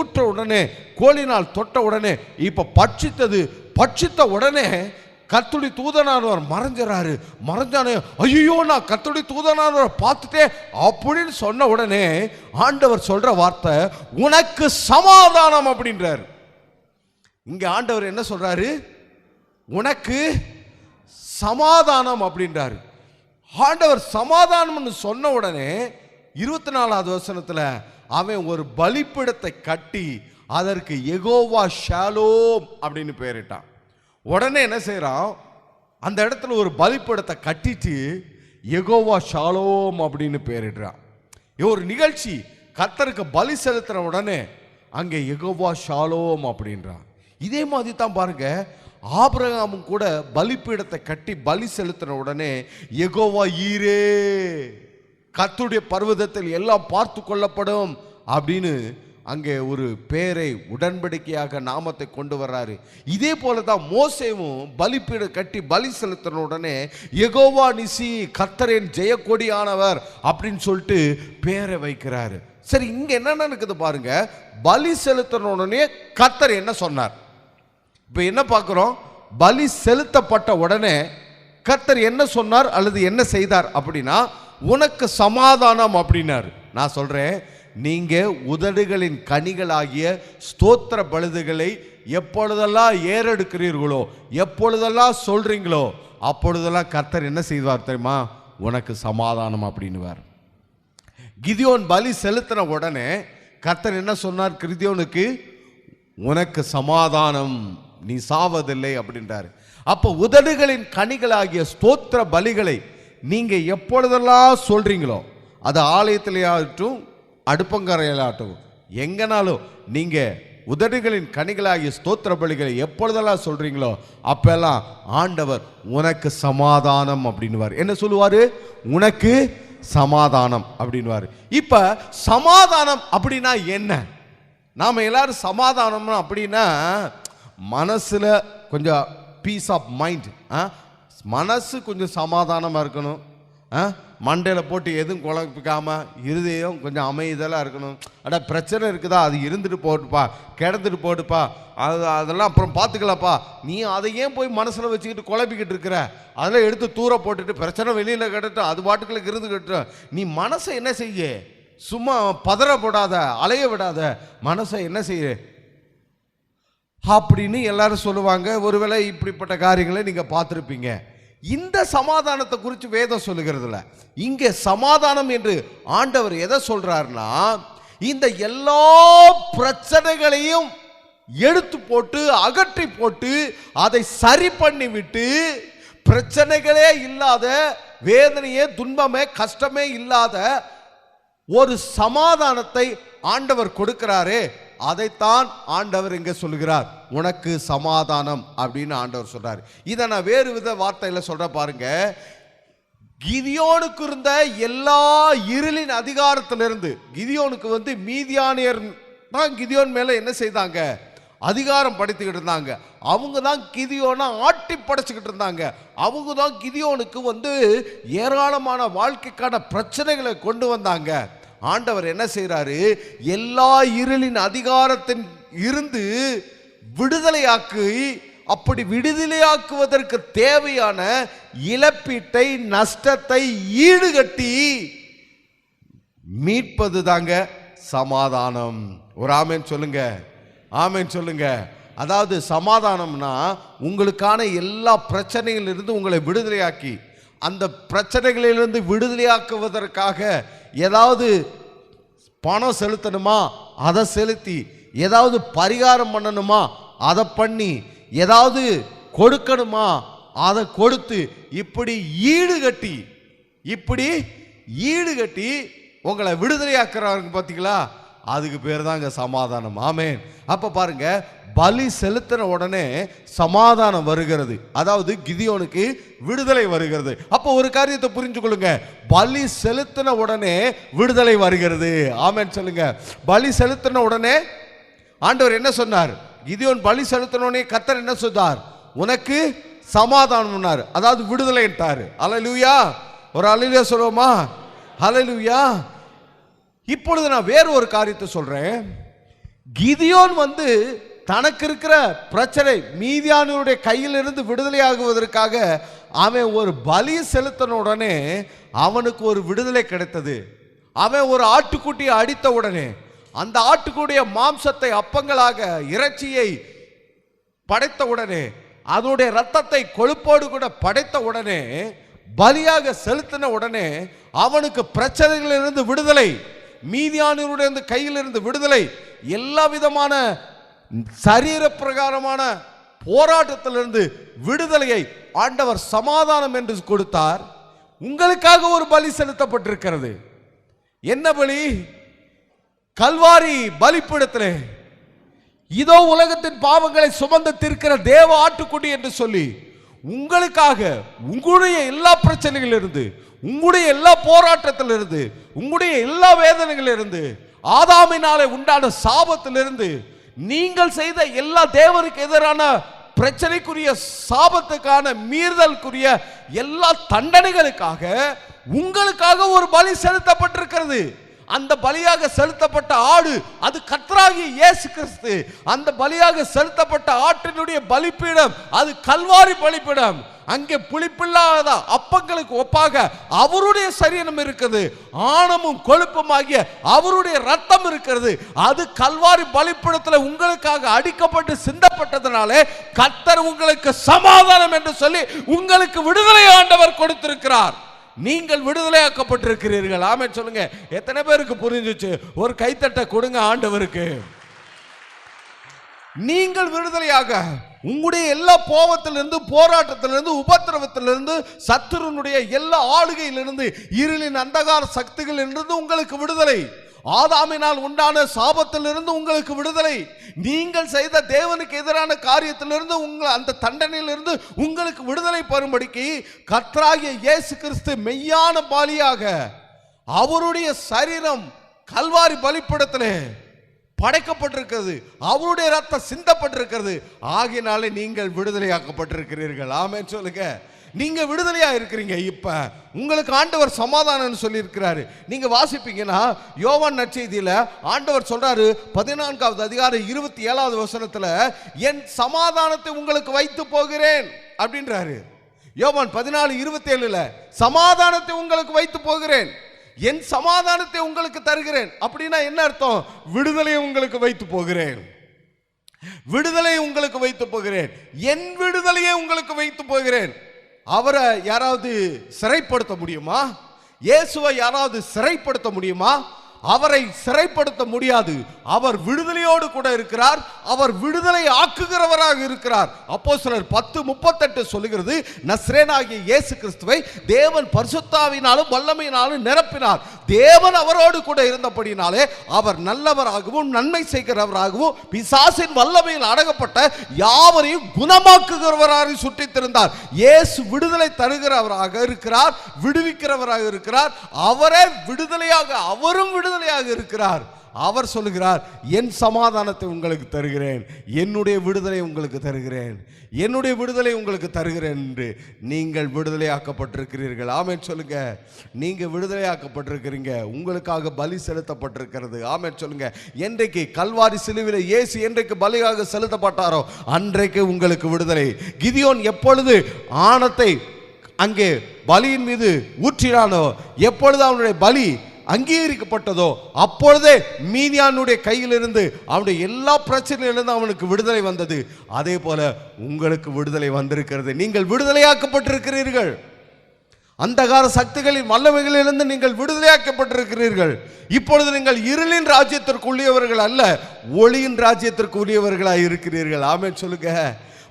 ஊற்ற உடனே கோலினால் தொட்ட உடனே இப்ப பட்சித்த உடனே கர்த்தருடைய தூதனானவர் மறைஞ்சாரு. மறைஞ்சானே, ஐயோ நான் கர்த்தருடைய தூதனானவரை பார்த்துட்டே அப்படின்னு சொன்ன உடனே ஆண்டவர் சொல்ற வார்த்தை, உனக்கு சமாதானம் அப்படின்றார். இங்க ஆண்டவர் என்ன சொல்றாரு, உனக்கு சமாதானம் அப்படின்றாரு. ஆண்டவர் சமாதானம்னு சொன்ன உடனே 24வது வசனத்துல அவன் ஒரு பலிபீடத்தை கட்டி அதற்கு யெகோவா ஷாலோம் அப்படின்னு பெயரிட்டான். உடனே என்ன செய்யறான், அந்த இடத்துல ஒரு பலிபீடத்தை கட்டிட்டு யெகோவா ஷாலோம் அப்படின்னு பெயரிடுறான். ஒரு நிகழ்ச்சி, கர்த்தருக்கு பலி செலுத்துற உடனே அங்கே யெகோவா ஷாலோம் அப்படின்றான். இதே மாதிரி தான் பாருங்க, ஆபிரகாமும் கூட பலிபீடத்தை கட்டி பலி செலுத்தின உடனே யெகோவா ஈரே, கர்த்தருடைய பர்வதத்தில் எல்லாம் பார்த்து கொள்ளப்படும் அப்படின்னு அங்கே ஒரு பேரை உடன்படிக்கையாக நாமத்தை கொண்டு வர்றாரு. இதே போல தான் மோசேவும் பலிபீட கட்டி பலி செலுத்தின உடனே யெகோவா நிசி, கர்த்தரின் ஜெயக்கொடியானவர் அப்படின்னு சொல்லிட்டு பேரை வைக்கிறாரு. சரி, இங்க என்ன நடக்குது பாருங்க, பலி செலுத்தின உடனே கர்த்தர் என்ன சொன்னார். இப்ப என்ன பார்க்கிறோம், பலி செலுத்தப்பட்ட உடனே கர்த்தர் என்ன சொன்னார் அல்லது என்ன செய்தார் அப்படின்னா, உனக்கு சமாதானம் அப்படின்னாரு. நான் சொல்றேன், நீங்க உதடுகளின் கனிகளாகிய ஸ்தோத்திர பலிகளை எப்பொழுதெல்லாம் ஏறெடுக்கிறீர்களோ, எப்பொழுதெல்லாம் சொல்றீங்களோ, அப்பொழுதெல்லாம் கர்த்தர் என்ன செய்வார் தெரியுமா, உனக்கு சமாதானம் அப்படின்னுவார். கிதியோன் பலி செலுத்தின உடனே கர்த்தர் என்ன சொன்னார் கிதியோனுக்கு, உனக்கு சமாதானம், நீ சாவதில்லை அப்படின்றாரு. அப்போ உதடுகளின் கனிகளாகிய ஸ்தோத்திர பலிகளை நீங்க எப்பொழுதெல்லாம் சொல்றீங்களோ, அது ஆலயத்திலேயாகட்டும் அடுப்பங்கரையிலாகட்டும் எங்கனாலும் நீங்க உதடுகளின் கனிகளாகிய ஸ்தோத்திர பலிகளை எப்பொழுதெல்லாம் சொல்றீங்களோ அப்பெல்லாம் ஆண்டவர் உனக்கு சமாதானம் அப்படின்னுவார். என்ன சொல்லுவாரு? உனக்கு சமாதானம் அப்படின்னுவாரு. இப்ப சமாதானம் அப்படின்னா என்ன? நாம எல்லாரும் சமாதானம் அப்படின்னா மனசுல கொஞ்சம் பீஸ் ஆஃப் மைண்ட், மனசு கொஞ்சம் சமாதானமா இருக்கணும், மண்டையில் போட்டு எதுவும் குழப்பிக்காம இருதயம் கொஞ்சம் அமைதலாக இருக்கணும். அட பிரச்சனை இருக்குதா, அது இருந்துட்டு போட்டுப்பா, கிடந்துட்டு போட்டுப்பா, அதெல்லாம் அப்புறம் பார்த்துக்கலாப்பா. நீ அதை ஏன் போய் மனசில் வச்சுக்கிட்டு குழப்பிக்கிட்டு இருக்கிற? அதெல்லாம் எடுத்து தூர போட்டுட்டு பிரச்சனை வெளியில் கட்டட்டும், அது பாட்டுக்களுக்கு இருந்து கட்டும். நீ மனசை என்ன செய்ய? சும்மா பதற போடாத, அலைய விடாத, மனசை என்ன செய்ய அப்படின்னு எல்லாரும் சொல்லுவாங்க. ஒருவேளை இப்படிப்பட்ட காரியங்களை நீங்க பார்த்துருப்பீங்க. இந்த சமாதானத்தை குறித்து வேதம் சொல்லுகிறதுல இங்கே சமாதானம் என்று ஆண்டவர் எதை சொல்றாருன்னா, இந்த எல்லா பிரச்சனைகளையும் எடுத்து போட்டு அகற்றி போட்டு அதை சரி பண்ணி விட்டு பிரச்சனைகளே இல்லாத, வேதனையே துன்பமே கஷ்டமே இல்லாத ஒரு சமாதானத்தை ஆண்டவர் கொடுக்கிறாரே, அதைத்தான் ஆண்டவர் இங்க சொல்லுகிறார், உனக்கு சமாதானம் அப்படின்னு ஆண்டவர் சொல்றாரு. இதை நான் வேறு வித வார்த்தையில சொல்ற பாருங்க. கிதியோனுக்கு இருந்த எல்லா இருளின் அதிகாரத்திலிருந்து, கிதியோனுக்கு மீதியானியர் தான் கிதியோன் மேல என்ன செய்தாங்க? அதிகாரம் படைத்துக்கிட்டு இருந்தாங்க. அவங்க தான் கிதியோனை ஆட்டி படைச்சுக்கிட்டு இருந்தாங்க. அவங்க தான் கிதியோனுக்கு ஏராளமான வாழ்க்கைக்கான பிரச்சனைகளை கொண்டு வந்தாங்க. ஆண்டவர் என்ன செய்யறாரு? எல்லா இருளின் அதிகாரத்தின் இருந்து விடுதலையாக்கி, அப்படி விடுதலையாக்குவதற்கு தேவையான இழப்பீட்டை, நஷ்டத்தை ஈடுகட்டி மீட்பது தாங்க சமாதானம். ஒரு ஆமென் சொல்லுங்க, ஆமென் சொல்லுங்க. அதாவது சமாதானம்னா உங்களுக்கான எல்லா பிரச்சனைகளிலிருந்து உங்களை விடுதலையாக்கி, அந்த பிரச்சனைகளிலிருந்து விடுதலையாக்குவதற்காக ஏதாவது பணம் செலுத்தணுமா அதை செலுத்தி, ஏதாவது பரிகாரம் பண்ணணுமா அதை பண்ணி, ஏதாவது கொடுக்கணுமா அதை கொடுத்து, இப்படி ஈடுகட்டி உங்களை விடுதலையாக்குறாங்க பார்த்தீங்களா? அதுக்கு பேர் தாங்க சமாதானம். ஆமென். அப்ப பாருங்க, பலி செலுத்தின உடனே சமாதானம் வருகிறது. அதாவது கிதியோனுக்கு விடுதலை வருகிறது. அப்போ ஒரு காரியத்தை புரிஞ்சு கொள்ளுங்க, பலி செலுத்தின உடனே விடுதலை வருகிறது. ஆமென் சொல்லுங்க. பலி செலுத்தின உடனே ஆண்டவர் என்ன சொன்னார்? கிதியோன் பலி செலுத்தின உடனே கர்த்தர் என்ன சொன்னார்? உனக்கு சமாதானம், அதாவது விடுதலை என்றார். அல்லேலூயா. ஒரு அல்லேலூயா சொல்லுவோமா? அல்லேலூயா. இப்பொழுது நான் வேறு ஒரு காரியத்தை சொல்றேன். கிதியோன் தனக்கு இருக்கிற பிரச்சனை, மீதியானுடைய கையிலிருந்து விடுதலையாகுவதற்காக அவன் ஒரு பலி செலுத்தின உடனே அவனுக்கு ஒரு விடுதலை கிடைத்தது. அவன் ஒரு ஆட்டுக்குட்டியை அடித்த உடனே, அந்த ஆட்டுக்குட்டிய மாம்சத்தை அப்பங்களாக, இறைச்சியை படைத்த உடனே, அதனுடைய ரத்தத்தை கொழுப்போடு கூட படைத்த உடனே, பலியாக செலுத்தின உடனே அவனுக்கு பிரச்சனைகளிலிருந்து விடுதலை, மீதியானுடைய கையிலிருந்து விடுதலை, எல்லா விதமான சரீர பிரகாரமான போராட்டத்திலிருந்து விடுதலையை ஆண்டவர் சமாதானம் என்று கொடுத்தார். உங்களுக்காக ஒரு பலி செலுத்தப்பட்டிருக்கிறது. என்ன பலி? கல்வாரி பலிபீடத்திலே இதோ உலகத்தின் பாவங்களை சுமந்து தீர்க்கிற தேவ ஆட்டுக்குட்டி என்று சொல்லி உங்களுக்காக, உங்களுடைய எல்லா பிரச்சனைகளிலிருந்து, உங்களுடைய எல்லா போராட்டத்திலிருந்து, உங்களுடைய எல்லா வேதனைகளிலிருந்து, ஆதாமினாலே உண்டான சாபத்திலிருந்து, நீங்கள் செய்த எல்லா தேவனுக்கு எதிரான பிரச்சனைக்குரிய சாபத்துக்கான மீறுதலுக்குரிய எல்லா தண்டனைகளுக்காக உங்களுக்காக ஒரு பலி செலுத்தப்பட்டிருக்கிறது. அந்த பலியாக செலுத்தப்பட்ட ஆடு அது கர்த்தராகிய இயேசு கிறிஸ்து. அந்த பலியாக செலுத்தப்பட்ட ஆட்டினுடைய பலிபீடம் அது கல்வாரி பலிபீடம். அங்கே புளிப்பில்லாத அப்பங்களுக்கு ஒப்பாக அவருடைய சரீரம் இருக்குது, ஆணமும் கொழுப்புமாகிய அவருடைய ரத்தம் இருக்கிறது. அது கல்வாரி பலிபீடத்தில் உங்களுக்காக அடிக்கப்பட்டு சிந்தப்பட்டதனாலே கர்த்தர் உங்களுக்கு சமாதானம் என்று சொல்லி உங்களுக்கு விடுதலை ஆண்டவர் கொடுத்திருக்கிறார். நீங்கள் விடுதலையாக்கப்பட்டிருக்கிறீர்கள். ஆமென் சொல்லுங்க. எத்தனை பேருக்கு புரிஞ்சிச்சு? ஒரு கைத்தட்டை கொடுங்க ஆண்டவருக்கு. நீங்கள் விடுதலையாக உங்களுடைய எல்லா கோபத்திலிருந்து, போராட்டத்திலிருந்து, உபத்திரவத்திலிருந்து, சத்துருனுடைய எல்லா ஆளுகையிலிருந்து, இருளின் அந்தகார சக்திகளிலிருந்து உங்களுக்கு விடுதலை. ஆதாமினால் உண்டான சாபத்திலிருந்து உங்களுக்கு விடுதலை, நீங்கள் செய்த தேவனுக்கு எதிரான காரியத்திலிருந்து அந்த தண்டனையிலிருந்து உங்களுக்கு விடுதலை பெறும்படிக்கு கர்த்தராகிய இயேசு கிறிஸ்து மெய்யான பலியாக அவருடைய சரீரம் கல்வாரி பலிபீடத்திலே படைக்கப்பட்டிருக்கிறது, அவருடைய ரத்தம் சிந்தப்பட்டிருக்கிறது. ஆகினாலே நீங்கள் விடுதலையாக்கப்பட்டிருக்கிறீர்கள். ஆமென் சொல்லுங்க. நீங்க விடுதலையா இருக்கிறீங்க. இப்ப உங்களுக்கு ஆண்டவர் சமாதானம் சொல்லி இருக்கிறாரு. நீங்க வாசிப்பீங்கன்னா யோவான் நற்செய்தியில ஆண்டவர் சொல்றாரு 14வது அதிகாரம் 27வது வசனத்துல, என் சமாதானத்தை உங்களுக்கு வைத்து போகிறேன் அப்படின்றாரு. யோவான் 14:27ல சமாதானத்தை உங்களுக்கு வைத்து போகிறேன், என் சமாதானத்தை உங்களுக்கு தருகிறேன். அப்படின்னா என்ன அர்த்தம்? விடுதலையை உங்களுக்கு வைத்து போகிறேன், விடுதலை உங்களுக்கு வைத்து போகிறேன், என் விடுதலையை உங்களுக்கு வைத்து போகிறேன். அவரை யாராவது சிறைப்படுத்த முடியுமா? இயேசுவை யாராவது சிறைப்படுத்த முடியுமா? அவரை சிறைப்படுத்த முடியாது. அவர் விடுதலையோடு கூட இருக்கிறார், அவர் விடுதலை ஆக்குகிறவராக இருக்கிறார். அப்போஸ்தலர் 10:38 சொல்லுகிறது, நஸ்ரேனாகிய இயேசு கிறிஸ்துவை தேவன் பரிசுத்தாவினாலும் வல்லமையினாலும் நிரப்பினார். தேவன் அவரோடு கூட இருந்தபடினாலே அவர் நல்லவராகவும் நன்மை செய்கிறவராகவும் பிசாசின் வல்லமையில் அடங்கப்பட்ட யாவரையும் குணமாக்குகிறவராக சுற்றித்திருந்தார். இயேசு விடுதலை தருகிறவராக இருக்கிறார், விடுவிக்கிறவராக இருக்கிறார். அவரே விடுதலையாக, அவரும் விடுதலையாக இருக்கிறார். அவர் சொல்லுகிறார், என் சமாதானத்தை உங்களுக்கு தருகிறேன், என்னுடைய விடுதலை உங்களுக்கு தருகிறேன், என்னுடைய விடுதலை உங்களுக்கு தருகிறேன் என்று நீங்கள் விடுதலையாக்கப்பட்டிருக்கிறீர்கள். ஆமென் சொல்லுங்க. நீங்க விடுதலையாக்கப்பட்டிருக்கிறீங்க, உங்களுக்காக பலி செலுத்தப்பட்டிருக்கிறது. ஆமென் சொல்லுங்க. என்றைக்கு கல்வாரி சிலுவையில் இயேசு என்றைக்கு பலியாக செலுத்தப்பட்டாரோ அன்றைக்கு உங்களுக்கு விடுதலை. கிதியோன் எப்பொழுது ஆணத்தை அங்கே பலியின் மீது ஊற்றினானோ, எப்பொழுது அவனுடைய பலி அங்கீகரிக்கப்பட்டதோ அப்பொழுதே மீதியானுடைய கையிலிருந்து அவனுடைய எல்லா பிரச்சனையிலிருந்து அவனுக்கு விடுதலை வந்தது. அதே போல உங்களுக்கு விடுதலை வந்திருக்கிறது. நீங்கள் விடுதலையாக்கப்பட்டிருக்கிறீர்கள். அந்தகார சக்திகளின் வல்லமைகளிலிருந்து நீங்கள் விடுதலையாக்கப்பட்டிருக்கிறீர்கள். இப்பொழுது நீங்கள் இருளின் ராஜ்யத்திற்கு உரியவர்கள் அல்ல, ஒளியின் ராஜ்யத்திற்கு உரியவர்களாக இருக்கிறீர்கள். ஆமென் சொல்லுங்க.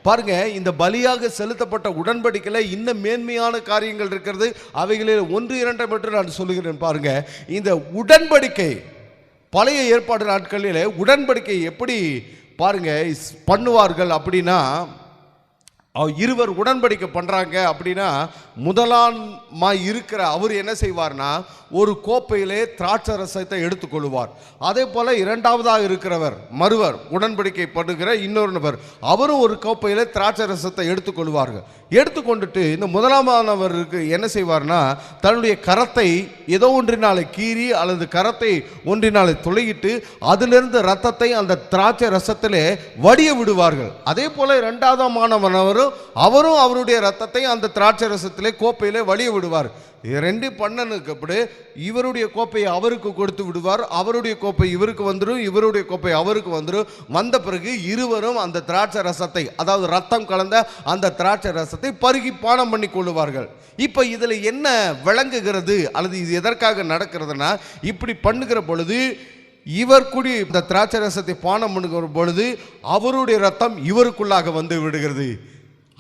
பாருங்க, இந்த பலியாக செலுத்தப்பட்ட உடன்படிக்கையில் இன்னும் மேன்மையான காரியங்கள் இருக்கிறது. அவைகளில் 1-2 மட்டும் நான் சொல்லுகிறேன். பாருங்க, இந்த உடன்படிக்கை பழைய ஏற்பாடு நாட்களில் உடன்படிக்கை எப்படி பாருங்க பண்ணுவார்கள் அப்படின்னா, இருவர் உடன்படிக்கை பண்றாங்க அப்படின்னா, முதலாமா இருக்கிற அவர் என்ன செய்வார்னா ஒரு கோப்பையிலே திராட்சை ரசத்தை எடுத்துக்கொள்வார். அதே போல இரண்டாவதாக இருக்கிறவர் மறுவர் உடன்படிக்கை பண்ணுகிற இன்னொரு நபர், அவரும் ஒரு கோப்பையிலே திராட்சை ரசத்தை எடுத்துக்கொள்வார்கள். எடுத்துக்கொண்டுட்டு இந்த முதலாமானவருக்கு என்ன செய்வார்னா தன்னுடைய கரத்தை ஏதோ ஒன்றினாலே கீறி அல்லது கரத்தை ஒன்றினாலே துளையிட்டு அதிலிருந்து ரத்தத்தை அந்த திராட்சை ரசத்திலே வடிய விடுவார்கள். அதே போல இரண்டாவதானவர் அவரும் அவருடைய ரத்தத்தை அந்த திராட்சை ரசத்திலே கோப்பையிலே வடிய விடுவார். ரெண்டு பண்ணனுக்கு அப்படி இவருடைய கோப்பையை அவருக்கு கொடுத்து விடுவார், அவருடைய கோப்பை இவருக்கு வந்துடும், இவருடைய கோப்பை அவருக்கு வந்துடும். வந்த பிறகு இருவரும் அந்த திராட்சை ரசத்தை, அதாவது ரத்தம் கலந்த அந்த திராட்சை ரசத்தை பருகி பானம் பண்ணி கொள்ளுவார்கள். இப்போ இதில் என்ன விளங்குகிறது அல்லது இது எதற்காக நடக்கிறதுனா, இப்படி பண்ணுகிற பொழுது இவர் கூடி இந்த திராட்சை ரசத்தை பானம் பண்ணுகிற பொழுது அவருடைய ரத்தம் இவருக்குள்ளாக வந்து விடுகிறது.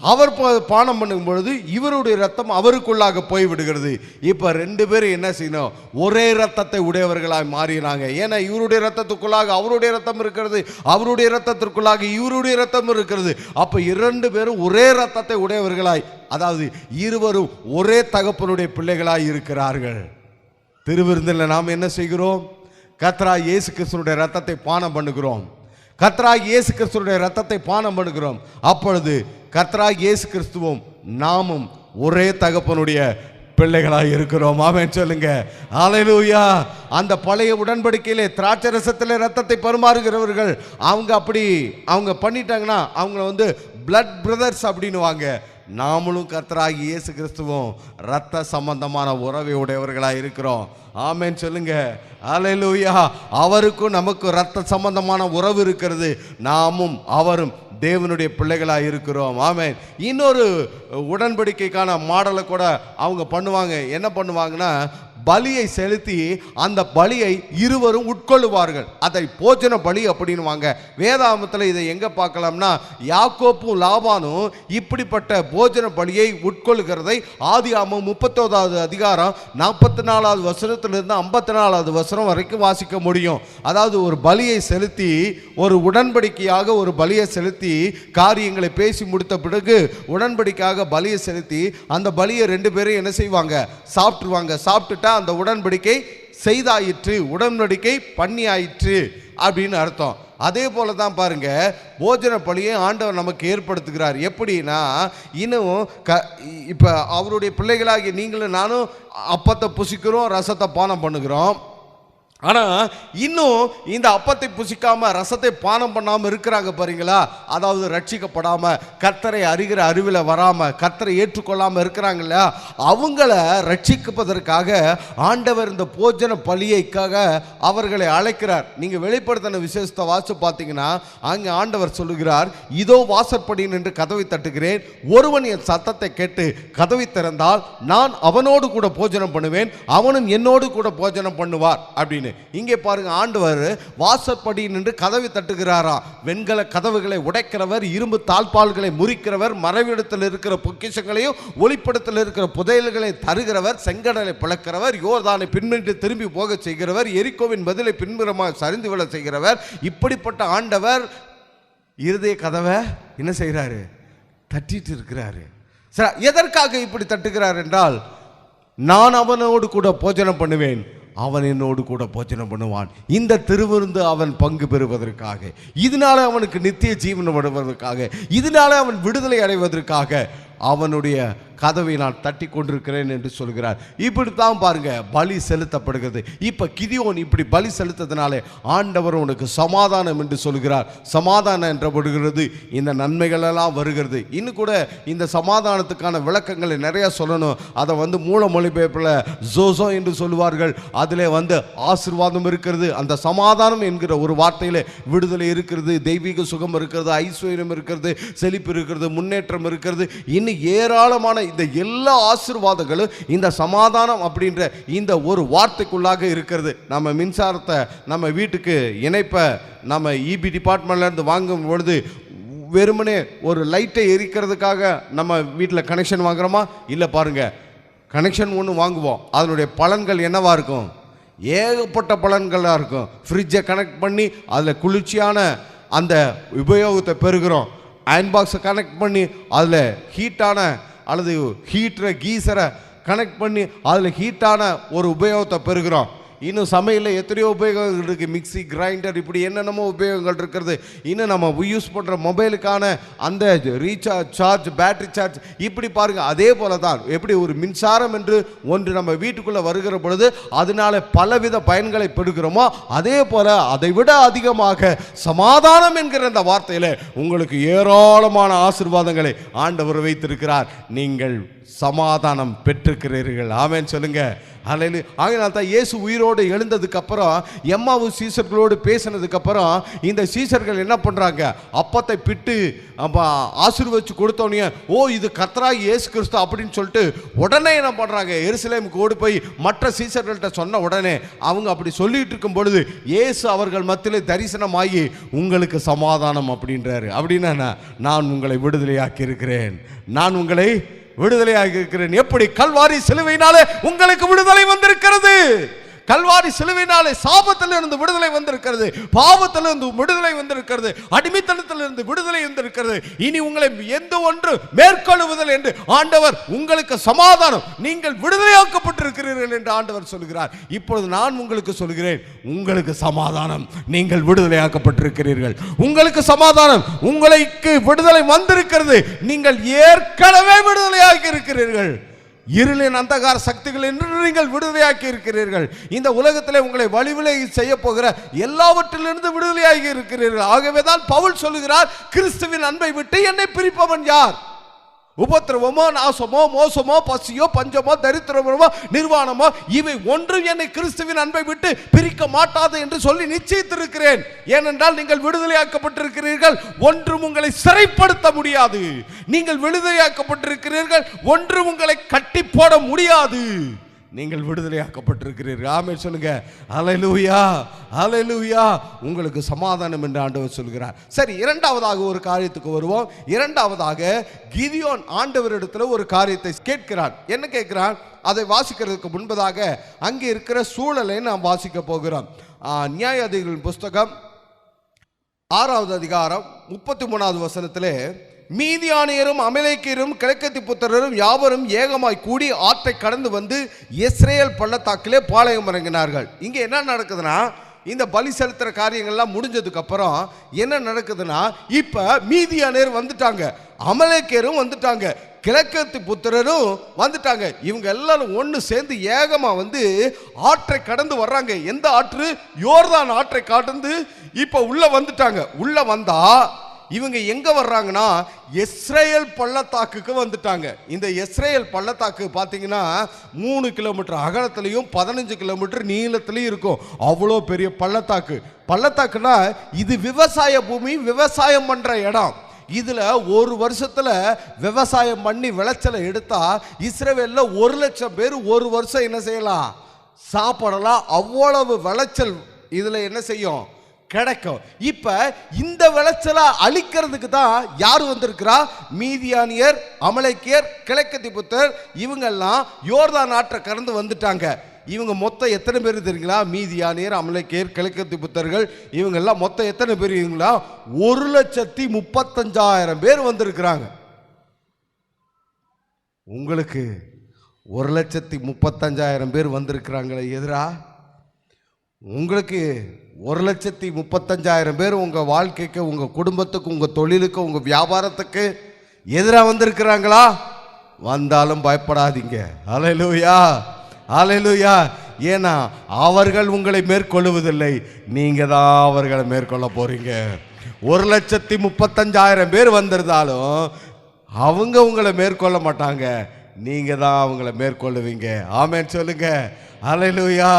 அவர் பானம் பண்ணும் பொழுது இவருடைய ரத்தம் அவருக்குள்ளாக போய் விடுகிறது. இப்போ ரெண்டு பேரும் என்ன செய்யணும்? ஒரே ரத்தத்தை உடையவர்களாக மாறினாங்க. ஏன்னா இவருடைய ரத்தத்துக்குள்ளாக அவருடைய ரத்தம் இருக்கிறது, அவருடைய ரத்தத்திற்குள்ளாக இவருடைய ரத்தம் இருக்கிறது. அப்போ இரண்டு பேரும் ஒரே ரத்தத்தை உடையவர்களாய், அதாவது இருவரும் ஒரே தகப்பனுடைய பிள்ளைகளாய் இருக்கிறார்கள். திருவிருந்தில் நாம் என்ன செய்கிறோம்? கர்த்தராகிய இயேசு கிறிஸ்துவினுடைய ரத்தத்தை பானம் பண்ணுகிறோம். கர்த்தராகிய இயேசு கிறிஸ்துவினுடைய ரத்தத்தை பானம் பண்ணுகிறோம். அப்பொழுது கர்த்தராகிய இயேசு கிறிஸ்துவும் நாமும் ஒரே தகப்பனுடைய பிள்ளைகளாக இருக்கிறோம். ஆமென் சொல்லுங்க. ஹல்லேலூயா. அந்த பழைய உடன்படிக்கையிலே திராட்சை ரசத்திலே ரத்தத்தை பரிமாறுகிறவர்கள் அவங்க பண்ணிட்டாங்கன்னா அவங்க பிளட் பிரதர்ஸ் அப்படின்னுவாங்க. நாமளும் கர்த்தராகிய இயேசு கிறிஸ்துவும் ரத்த சம்பந்தமான உறவை உடையவர்களாக இருக்கிறோம். ஆமென் சொல்லுங்க. ஹல்லேலூயா. அவருக்கும் நமக்கு ரத்த சம்பந்தமான உறவு இருக்கிறது. நாமும் அவரும் தேவனுடைய பிள்ளைகளாக இருக்கிறோம். ஆமென். இன்னொரு உடன்படிக்கைக்கான மாடலை கூட அவங்க பண்ணுவாங்க. என்ன பண்ணுவாங்கன்னா, பலியை செலுத்தி அந்த பலியை இருவரும் உட்கொள்ளுவார்கள். அதை போஜன பலி அப்படின்னுவாங்க. வேதாகமத்தில் இதை எங்க பார்க்கலாம்னா, யாக்கோப்பும் லாபானும் இப்படிப்பட்ட போஜன பலியை உட்கொள்கிறதை ஆதியாகமம் 31வது அதிகாரம் 44வது வசனத்திலிருந்து 54வது வசனம் வரைக்கும் வாசிக்க முடியும். அதாவது ஒரு பலியை செலுத்தி, ஒரு உடன்படிக்கையாக ஒரு பலியை செலுத்தி, காரியங்களை பேசி முடித்த பிறகு உடன்படிக்கையாக பலியை செலுத்தி அந்த பலியை 2 பேரும் என்ன செய்வாங்க, சாப்பிட்டுருவாங்க. சாப்பிட்டுட்டா அந்த உடன்படிக்கை செய்தாயிற்று, உடன்படிக்கை பண்ணி ஆயிற்று அப்படின்னு அர்த்தம். அதே போல தான் பாருங்க, போஜன பலியை ஆண்டவர் நமக்கு ஏற்படுத்துகிறார். எப்படின்னா, இன்னும் இப்போ அவருடைய பிள்ளைகளாகி நீங்களும் நானும் அப்பத்தை புசிக்கிறோம், ரசத்தை பானம் பண்ணுகிறோம். ஆனால் இன்னும் இந்த அப்பத்தை புசிக்காம ரசத்தை பானம் பண்ணாமல் இருக்கிறாங்க பாருங்களா. அதாவது ரட்சிக்கப்படாமல், கர்த்தரை அறிகிற அறிவில் வராமல், கர்த்தரை ஏற்றுக்கொள்ளாமல் இருக்கிறாங்கள, அவங்கள ரட்சிப்பதற்காக ஆண்டவர் இந்த போஜன பலியைக்காக அவர்களை அழைக்கிறார். நீங்கள் வெளிப்படுத்தின விசேஷத்தை வாசித்து பார்த்தீங்கன்னா, அங்கே ஆண்டவர் சொல்லுகிறார், இதோ வாசற்படி நின்று கதவை தட்டுகிறேன், ஒருவன் என் சத்தத்தை கேட்டு கதவை திறந்தால் நான் அவனோடு கூட போஜனம் பண்ணுவேன், அவனும் என்னோடு கூட போஜனம் பண்ணுவார் அப்படின்னு. இங்கே பாருங்க, ஆண்டவர் வாசற்படி நின்று கதவை தட்டுகிறாராம். வெண்கல கதவுகளை உடைக்கிறவர், இரும்பு தாழ்பால்களை முறிக்கிறவர், மறைவிடத்தில் இருக்கிற பொக்கிஷங்களையும் ஒளிப்படத்தில் இருக்கிற புதையல்களை தருகிறவர், செங்கடலை பிளக்கிறவர், யோர்தானை பின்னிட்டு திரும்பி போக செய்கிறவர், எரிகோவின் பதிலை பின்புறமாக சரிந்து விட செய்கிறவர். இப்படிப்பட்ட ஆண்டவர் இருதய கதவை என்ன செய்கிறாரு, தட்டிட்டு இருக்கிறாரு. எதற்காக இப்படி தட்டுகிறார் என்றால், நான் அவனோடு கூட போஜனம் பண்ணுவேன், அவன் என்னோடு கூட போஜனம் பண்ணுவான். இந்த திருவிருந்து அவன் பங்கு பெறுவதற்காக, இதனால அவனுக்கு நித்திய ஜீவன் வருவதற்காக, இதனால அவன் விடுதலை அடைவதற்காக அவனுடைய கதவை நான் தட்டி கொண்டிருக்கிறேன் என்று சொல்கிறார். இப்படித்தான் பாருங்க பலி செலுத்தப்படுகிறது. இப்ப கிதியோன் இப்படி பலி செலுத்ததுனாலே ஆண்டவர் உனக்கு சமாதானம் என்று சொல்கிறார். சமாதானம் என்றப்படுகிறது, இந்த நன்மைகள் எல்லாம் வருகிறது. இன்னும் கூட இந்த சமாதானத்துக்கான விளக்கங்களை நிறைய சொல்லணும். அதை மூல மொழிபெயர்ப்பில் ஜோசோ என்று சொல்லுவார்கள். அதிலே ஆசீர்வாதம் இருக்கிறது. அந்த சமாதானம் என்கிற ஒரு வார்த்தையில விடுதலை இருக்கிறது, தெய்வீக சுகம் இருக்கிறது, ஐஸ்வர்யம் இருக்கிறது, செழிப்பு இருக்கிறது, முன்னேற்றம் இருக்கிறது. இன்னும் ஏராளமான இந்த எல்லா ஆசீர்வாதங்களும் இந்த சமாதானம் அப்படின்ற இந்த ஒரு வார்த்தைக்குள்ளாக இருக்கிறது. நம்ம மின்சாரத்தை நம்ம வீட்டுக்கு இணைப்ப நம்ம இபி டிபார்ட்மெண்ட்ல இருந்து வாங்கும் பொழுது வெறுமனே ஒரு லைட்டை எரிக்கிறதுக்காக நம்ம வீட்டில் கனெக்ஷன் வாங்குறோமா? இல்லை பாருங்க, கனெக்ஷன் ஒன்று வாங்குவோம், அதனுடைய பலன்கள் என்னவா இருக்கும்? ஏகப்பட்ட பலன்களாக இருக்கும். ஃப்ரிட்ஜை கனெக்ட் பண்ணி அதில் குளிர்ச்சியான அந்த உபயோகத்தை பெறுகிறோம். அயன் பாக்ஸை கனெக்ட் பண்ணி அதில் ஹீட்டான அல்லது ஹீட்டரை கீசரை கனெக்ட் பண்ணி அதில் ஹீட்டான ஒரு உபயோகத்தை பெறுகிறோம். இன்னும் சமையலில் எத்தனையோ உபயோகங்கள் இருக்குது, மிக்சி, கிரைண்டர், இப்படி என்னென்னமோ உபயோகங்கள் இருக்கிறது. இன்னும் நம்ம யூஸ் பண்ணுற மொபைலுக்கான அந்த ரீசார்ஜ் சார்ஜ், பேட்டரி சார்ஜ், இப்படி பாருங்கள். அதே போல தான் எப்படி ஒரு மின்சாரம் என்று ஒன்று நம்ம வீட்டுக்குள்ளே வருகிற பொழுது அதனால பலவித பயன்களை பெறுகிறோமோ, அதே போல் அதை விட அதிகமாக சமாதானம் என்கிற அந்த வார்த்தையில் உங்களுக்கு ஏராளமான ஆசீர்வாதங்களை ஆண்டவர் வைத்திருக்கிறார். நீங்கள் சமாதானம் பெற்றிருக்கிறீர்கள். ஆமென் சொல்லுங்க. ஆகையினால் தான் இயேசு உயிரோடு எழுந்ததுக்கு அப்புறம் எம்மாவு சீசர்களோடு பேசினதுக்கு அப்புறம் இந்த சீசர்கள் என்ன பண்றாங்க, அப்பத்தை பிட்டு ஆசீர்வதிச்சு கொடுத்தோன்னே, ஓ இது கர்த்தராகிய இயேசு கிறிஸ்து அப்படின்னு சொல்லிட்டு உடனே என்ன பண்றாங்க, எருசலேமுக்கு ஓடி போய் மற்ற சீசர்கள்ட்ட சொன்ன உடனே அவங்க அப்படி சொல்லிட்டு இருக்கும் பொழுது இயேசு அவர்கள் மத்தியிலே தரிசனமாகி உங்களுக்கு சமாதானம் அப்படின்றாரு. அப்படின்னா நான் உங்களை விடுதலையாக்கி இருக்கிறேன், நான் உங்களை விடுதலையாக இருக்கிறேன். எப்படி? கல்வாரி சிலுவையினாலே உங்களுக்கு விடுதலை வந்திருக்கிறது. கல்வாரி சிலுவையினாலே சாபத்திலிருந்து விடுதலை வந்திருக்கிறது, பாவத்திலிருந்து விடுதலை வந்திருக்கிறது, அடிமைத்தனத்திலிருந்து விடுதலை வந்திருக்கிறது. இனி உங்களை எந்த ஒன்று மேற்கொள்ளுவதில்லை என்று ஆண்டவர் உங்களுக்கு சமாதானம், நீங்கள் விடுதலையாக்கப்பட்டிருக்கிறீர்கள் என்று ஆண்டவர் சொல்கிறார். இப்பொழுது நான் உங்களுக்கு சொல்கிறேன், உங்களுக்கு சமாதானம், நீங்கள் விடுதலையாக்கப்பட்டிருக்கிறீர்கள், உங்களுக்கு சமாதானம், உங்களுக்கு விடுதலை வந்திருக்கிறது, நீங்கள் ஏற்கனவே விடுதலையாகி இருக்கிறீர்கள். இருளின் அந்தகார சக்திகள் என்று நீங்கள் விடுதலையாக்கி இருக்கிறீர்கள். இந்த உலகத்தில் உங்களை வழிவிலகி செய்ய போகிற எல்லாவற்றிலிருந்து விடுதலையாகி இருக்கிறீர்கள். ஆகவேதான் பவுல் சொல்லுகிறார், கிறிஸ்துவின் அன்பை விட்டு என்னை பிரிப்பவன் யார்? உபத்திரவமோ, நாசமோ, மோசமோ, பசியோ, பஞ்சமோ, தரித்திரமோ, நிர்வாணமோ, இவை ஒன்றும் என்னை கிறிஸ்துவின் அன்பை விட்டு பிரிக்க மாட்டாது என்று சொல்லி நிச்சயித்திருக்கிறேன். ஏனென்றால் நீங்கள் விடுதலையாக்கப்பட்டிருக்கிறீர்கள், ஒன்றும் உங்களை சிறைப்படுத்த முடியாது. நீங்கள் விடுதலையாக்கப்பட்டிருக்கிறீர்கள், ஒன்றும் உங்களை கட்டி போட முடியாது. நீங்கள் விடுதலையாக்கப்பட்டிருக்கிறீர்கள். ஆமென் சொல்லுங்க. ஹல்லேலூயா, ஹல்லேலூயா. உங்களுக்கு சமாதானம் என்று ஆண்டவர் சொல்கிறார். சரி, இரண்டாவதாக ஒரு காரியத்துக்கு வருவோம். இரண்டாவதாக கிதியோன் ஆண்டவரிடத்தில் ஒரு காரியத்தை கேட்கிறான். என்ன கேட்கிறான்? அதை வாசிக்கிறதுக்கு முன்பதாக அங்கே இருக்கிற சூழலை நாம் வாசிக்க போகிறோம். நியாயாதிபதிகளின் புஸ்தகம் 6வது அதிகாரம் 33வது வசனத்திலே, மீதியானியரும் அமலேக்கியரும் கிழக்கத்தி புத்திரரும் யாவரும் ஏகமாய் கூடி ஆற்றை கடந்து வந்து இஸ்ரேல் பள்ளத்தாக்கிலே பாளையம் இறங்கினார்கள். இங்க என்ன நடக்குதுன்னா, இந்த பலி செலுத்துற காரியங்கள்லாம் முடிஞ்சதுக்கு அப்புறம் என்ன நடக்குதுன்னா, இப்ப மீதியானியர் வந்துட்டாங்க, அமலேக்கியரும் வந்துட்டாங்க, கிழக்கத்து புத்திரரும் வந்துட்டாங்க. இவங்க எல்லாரும் ஒன்று சேர்ந்து ஏகமா வந்து ஆற்றை கடந்து வர்றாங்க. எந்த ஆற்று? யோர்தான் ஆற்றை கடந்து இப்ப உள்ள வந்துட்டாங்க. உள்ள வந்தா இவங்க எங்க வர்றாங்கன்னா, இஸ்ரேல் பள்ளத்தாக்குக்கு வந்துட்டாங்க. இந்த இஸ்ரேல் பள்ளத்தாக்கு பார்த்தீங்கன்னா 3 கிலோமீட்டர் அகலத்திலையும் 15 கிலோமீட்டர் நீளத்திலையும் இருக்கும். அவ்வளோ பெரிய பள்ளத்தாக்கு. பள்ளத்தாக்குனா இது விவசாய பூமி, விவசாயம் பண்ற இடம். இதுல ஒரு வருஷத்துல விவசாயம் பண்ணி விளைச்சலை எடுத்தா இஸ்ரவேல்ல 1,00,000 பேர் ஒரு வருஷம் என்ன செய்யலாம்? சாப்பிடலாம். அவ்வளவு விளைச்சல் இதுல என்ன செய்யும்? கிடைக்கும். இப்ப இந்த விளைச்சலை அழிக்கிறதுக்கு தான் யார் வந்திருக்கிறா? மீதியானியர், அமலேக்கியர், கிழக்கத்தி புத்தர், இவங்கெல்லாம் யோர்தான் ஆற்றை கடந்து வந்துட்டாங்க. இவங்க மொத்தம் எத்தனை பேர் தெரியுங்களா? மீதியானியர், அமலேக்கியர், கிழக்கத்தி புத்தர்கள், இவங்கெல்லாம் மொத்தம் எத்தனை பேர்? இவங்களா 1,35,000 பேர் வந்திருக்கிறாங்க. உங்களுக்கு 1,35,000 பேர் வந்திருக்கிறாங்களே எதிரா? உங்களுக்கு 1,35,000 பேர் உங்க வாழ்க்கைக்கு, உங்க குடும்பத்துக்கு, உங்க தொழிலுக்கு, உங்க வியாபாரத்துக்கு எதிராக வந்திருக்கிறாங்களா? வந்தாலும் பயப்படாதீங்க. ஹல்லேலூயா, ஹல்லேலூயா. ஏன்னா அவர்கள் உங்களை மேற்கொள்வதில்லை, நீங்க தான் அவர்களை மேற்கொள்ள போறீங்க. 1,35,000 பேர் வந்திருந்தாலும் அவங்க உங்களை மேற்கொள்ள மாட்டாங்க, நீங்க தான் அவங்களை மேற்கொள்ளுவீங்க. ஆமென் சொல்லுங்க. ஹல்லேலூயா.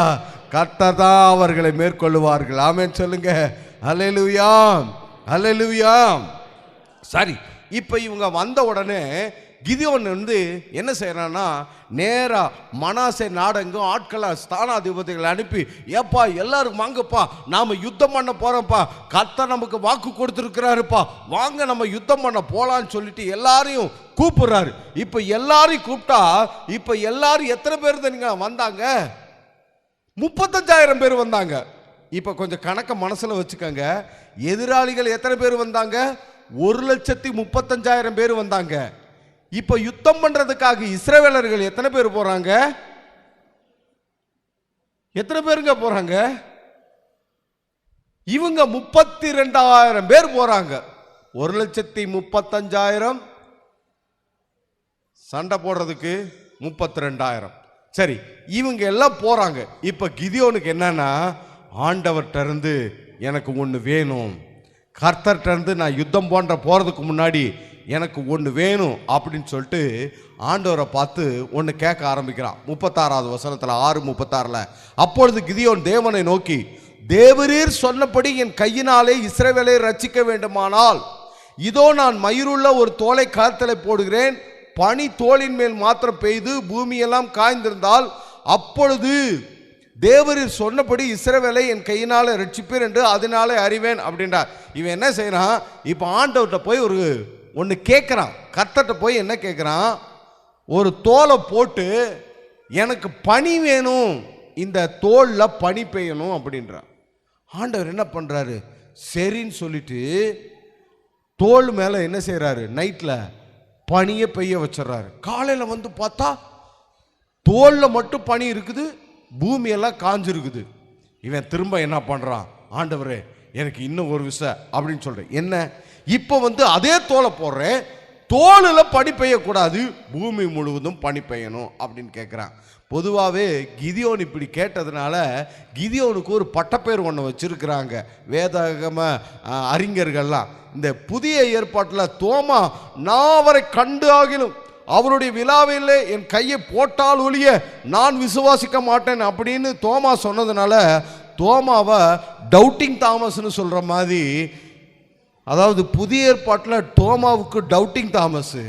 கர்த்தர் தான் அவர்களை மேற்கொள்ளுவார்கள். ஆமென் சொல்லுங்க. ஹல்லேலூயா, ஹல்லேலூயா. சரி, இப்போ இவங்க வந்த உடனே கிதியோன் வந்து என்ன செய்யறான்னா, நேரா மனாசே நாடெங்கும் ஆட்களை, ஸ்தானாதிபதிகளை அனுப்பி, ஏப்பா எல்லாரும் வாங்கப்பா, நாம யுத்தம் பண்ண போறோம்ப்பா, கர்த்தர் நமக்கு வாக்கு கொடுத்துருக்கிறாருப்பா, வாங்க நம்ம யுத்தம் பண்ண போலான்னு சொல்லிட்டு எல்லாரையும் கூப்பிடுறாரு. இப்ப எல்லாரையும் கூப்பிட்டா, இப்ப எல்லாரும் எத்தனை பேர் நீங்க வந்தாங்க? 35,000 பேர் வந்தாங்க. இப்ப கொஞ்சம் கணக்க மனசுல வச்சுக்கோங்க. எதிராளிகள் எத்தனை பேர் வந்தாங்க? 1,35,000 பேர் வந்தாங்க. இப்ப யுத்தம் பண்றதுக்காக இஸ்ரவேலர்கள் எத்தனை பேர் போறாங்க? எத்தனை பேருங்க போறாங்க? இவங்க 32,000 பேர் போறாங்க. 1,35,000 சண்டை போடுறதுக்கு 32,000. சரி, இவங்க எல்லாம் போறாங்க. இப்ப கிதியோனுக்கு என்னன்னா, ஆண்டவர்கிட்ட இருந்து எனக்கு ஒன்று வேணும், கர்த்தர்கிட்ட இருந்து நான் யுத்தம் போன்ற போறதுக்கு முன்னாடி எனக்கு ஒன்று வேணும் அப்படின்னு சொல்லிட்டு ஆண்டவரை பார்த்து ஒன்று கேட்க ஆரம்பிக்கிறான். 36வது வசனத்தில், 6:36, அப்பொழுது கிதியோன் தேவனை நோக்கி, தேவரீர் சொன்னபடி என் கையினாலே இஸ்ரவேலை ரட்சிக்க வேண்டுமானால் இதோ நான் மயிருள்ள ஒரு தோலை கழுத்திலே போடுகிறேன், பனி தோளின் மேல் மாத்திரம் பெய்து பூமியெல்லாம் காய்ந்திருந்தால் அப்பொழுது தேவரீர் சொன்னபடி இஸ்ரவேலை என் கையினால ரட்சிப்பீர் என்று அதனாலே அறிவேன் அப்படின்றார். இவன் என்ன செய்யறான்? இப்போ ஆண்டவர்கிட்ட போய் ஒன்று கேட்குறான். கர்த்தர்கிட்ட போய் என்ன கேட்குறான்? ஒரு தோலை போட்டு எனக்கு பனி வேணும், இந்த தோலில் பனி பெய்யணும் அப்படின்றான். ஆண்டவர் என்ன பண்ணுறாரு? சரின்னு சொல்லிட்டு தோல் மேலே என்ன செய்கிறாரு? நைட்டில் பனியை பெய்ய வச்சிடறாரு. காலையில் வந்து பார்த்தா தோலில் மட்டும் பனி இருக்குது, பூமியெல்லாம் காஞ்சிருக்குது. இவன் திரும்ப என்ன பண்ணுறான்? ஆண்டவரே எனக்கு இன்னும் ஒரு விஷயம் அப்படின்னு சொல்கிறேன். என்ன? இப்போ வந்து அதே தோலை போடுறேன், தோலில் பனி பெய்யக்கூடாது, பூமி முழுவதும் பனி பெய்யணும் அப்படின்னு கேட்குறான். பொதுவாகவே கிதியோன் இப்படி கேட்டதுனால கிதியோனுக்கு ஒரு பட்டப்பேர் ஒன்று வச்சிருக்கிறாங்க வேதாகம அறிஞர்கள்லாம். இந்த புதிய ஏற்பாட்டில் தோமா, நான் அவரை கண்டு ஆகிலும் அவருடைய விழாவிலே என் கையை போட்டால் ஒழிய நான் விசுவாசிக்க மாட்டேன் அப்படின்னு தோமா சொன்னதுனால தோமாவை டவுட்டிங் தாமஸ்ன்னு சொல்கிற மாதிரி, அதாவது புதிய ஏற்பாட்டில் தோமாவுக்கு டவுட்டிங் தாமஸ்,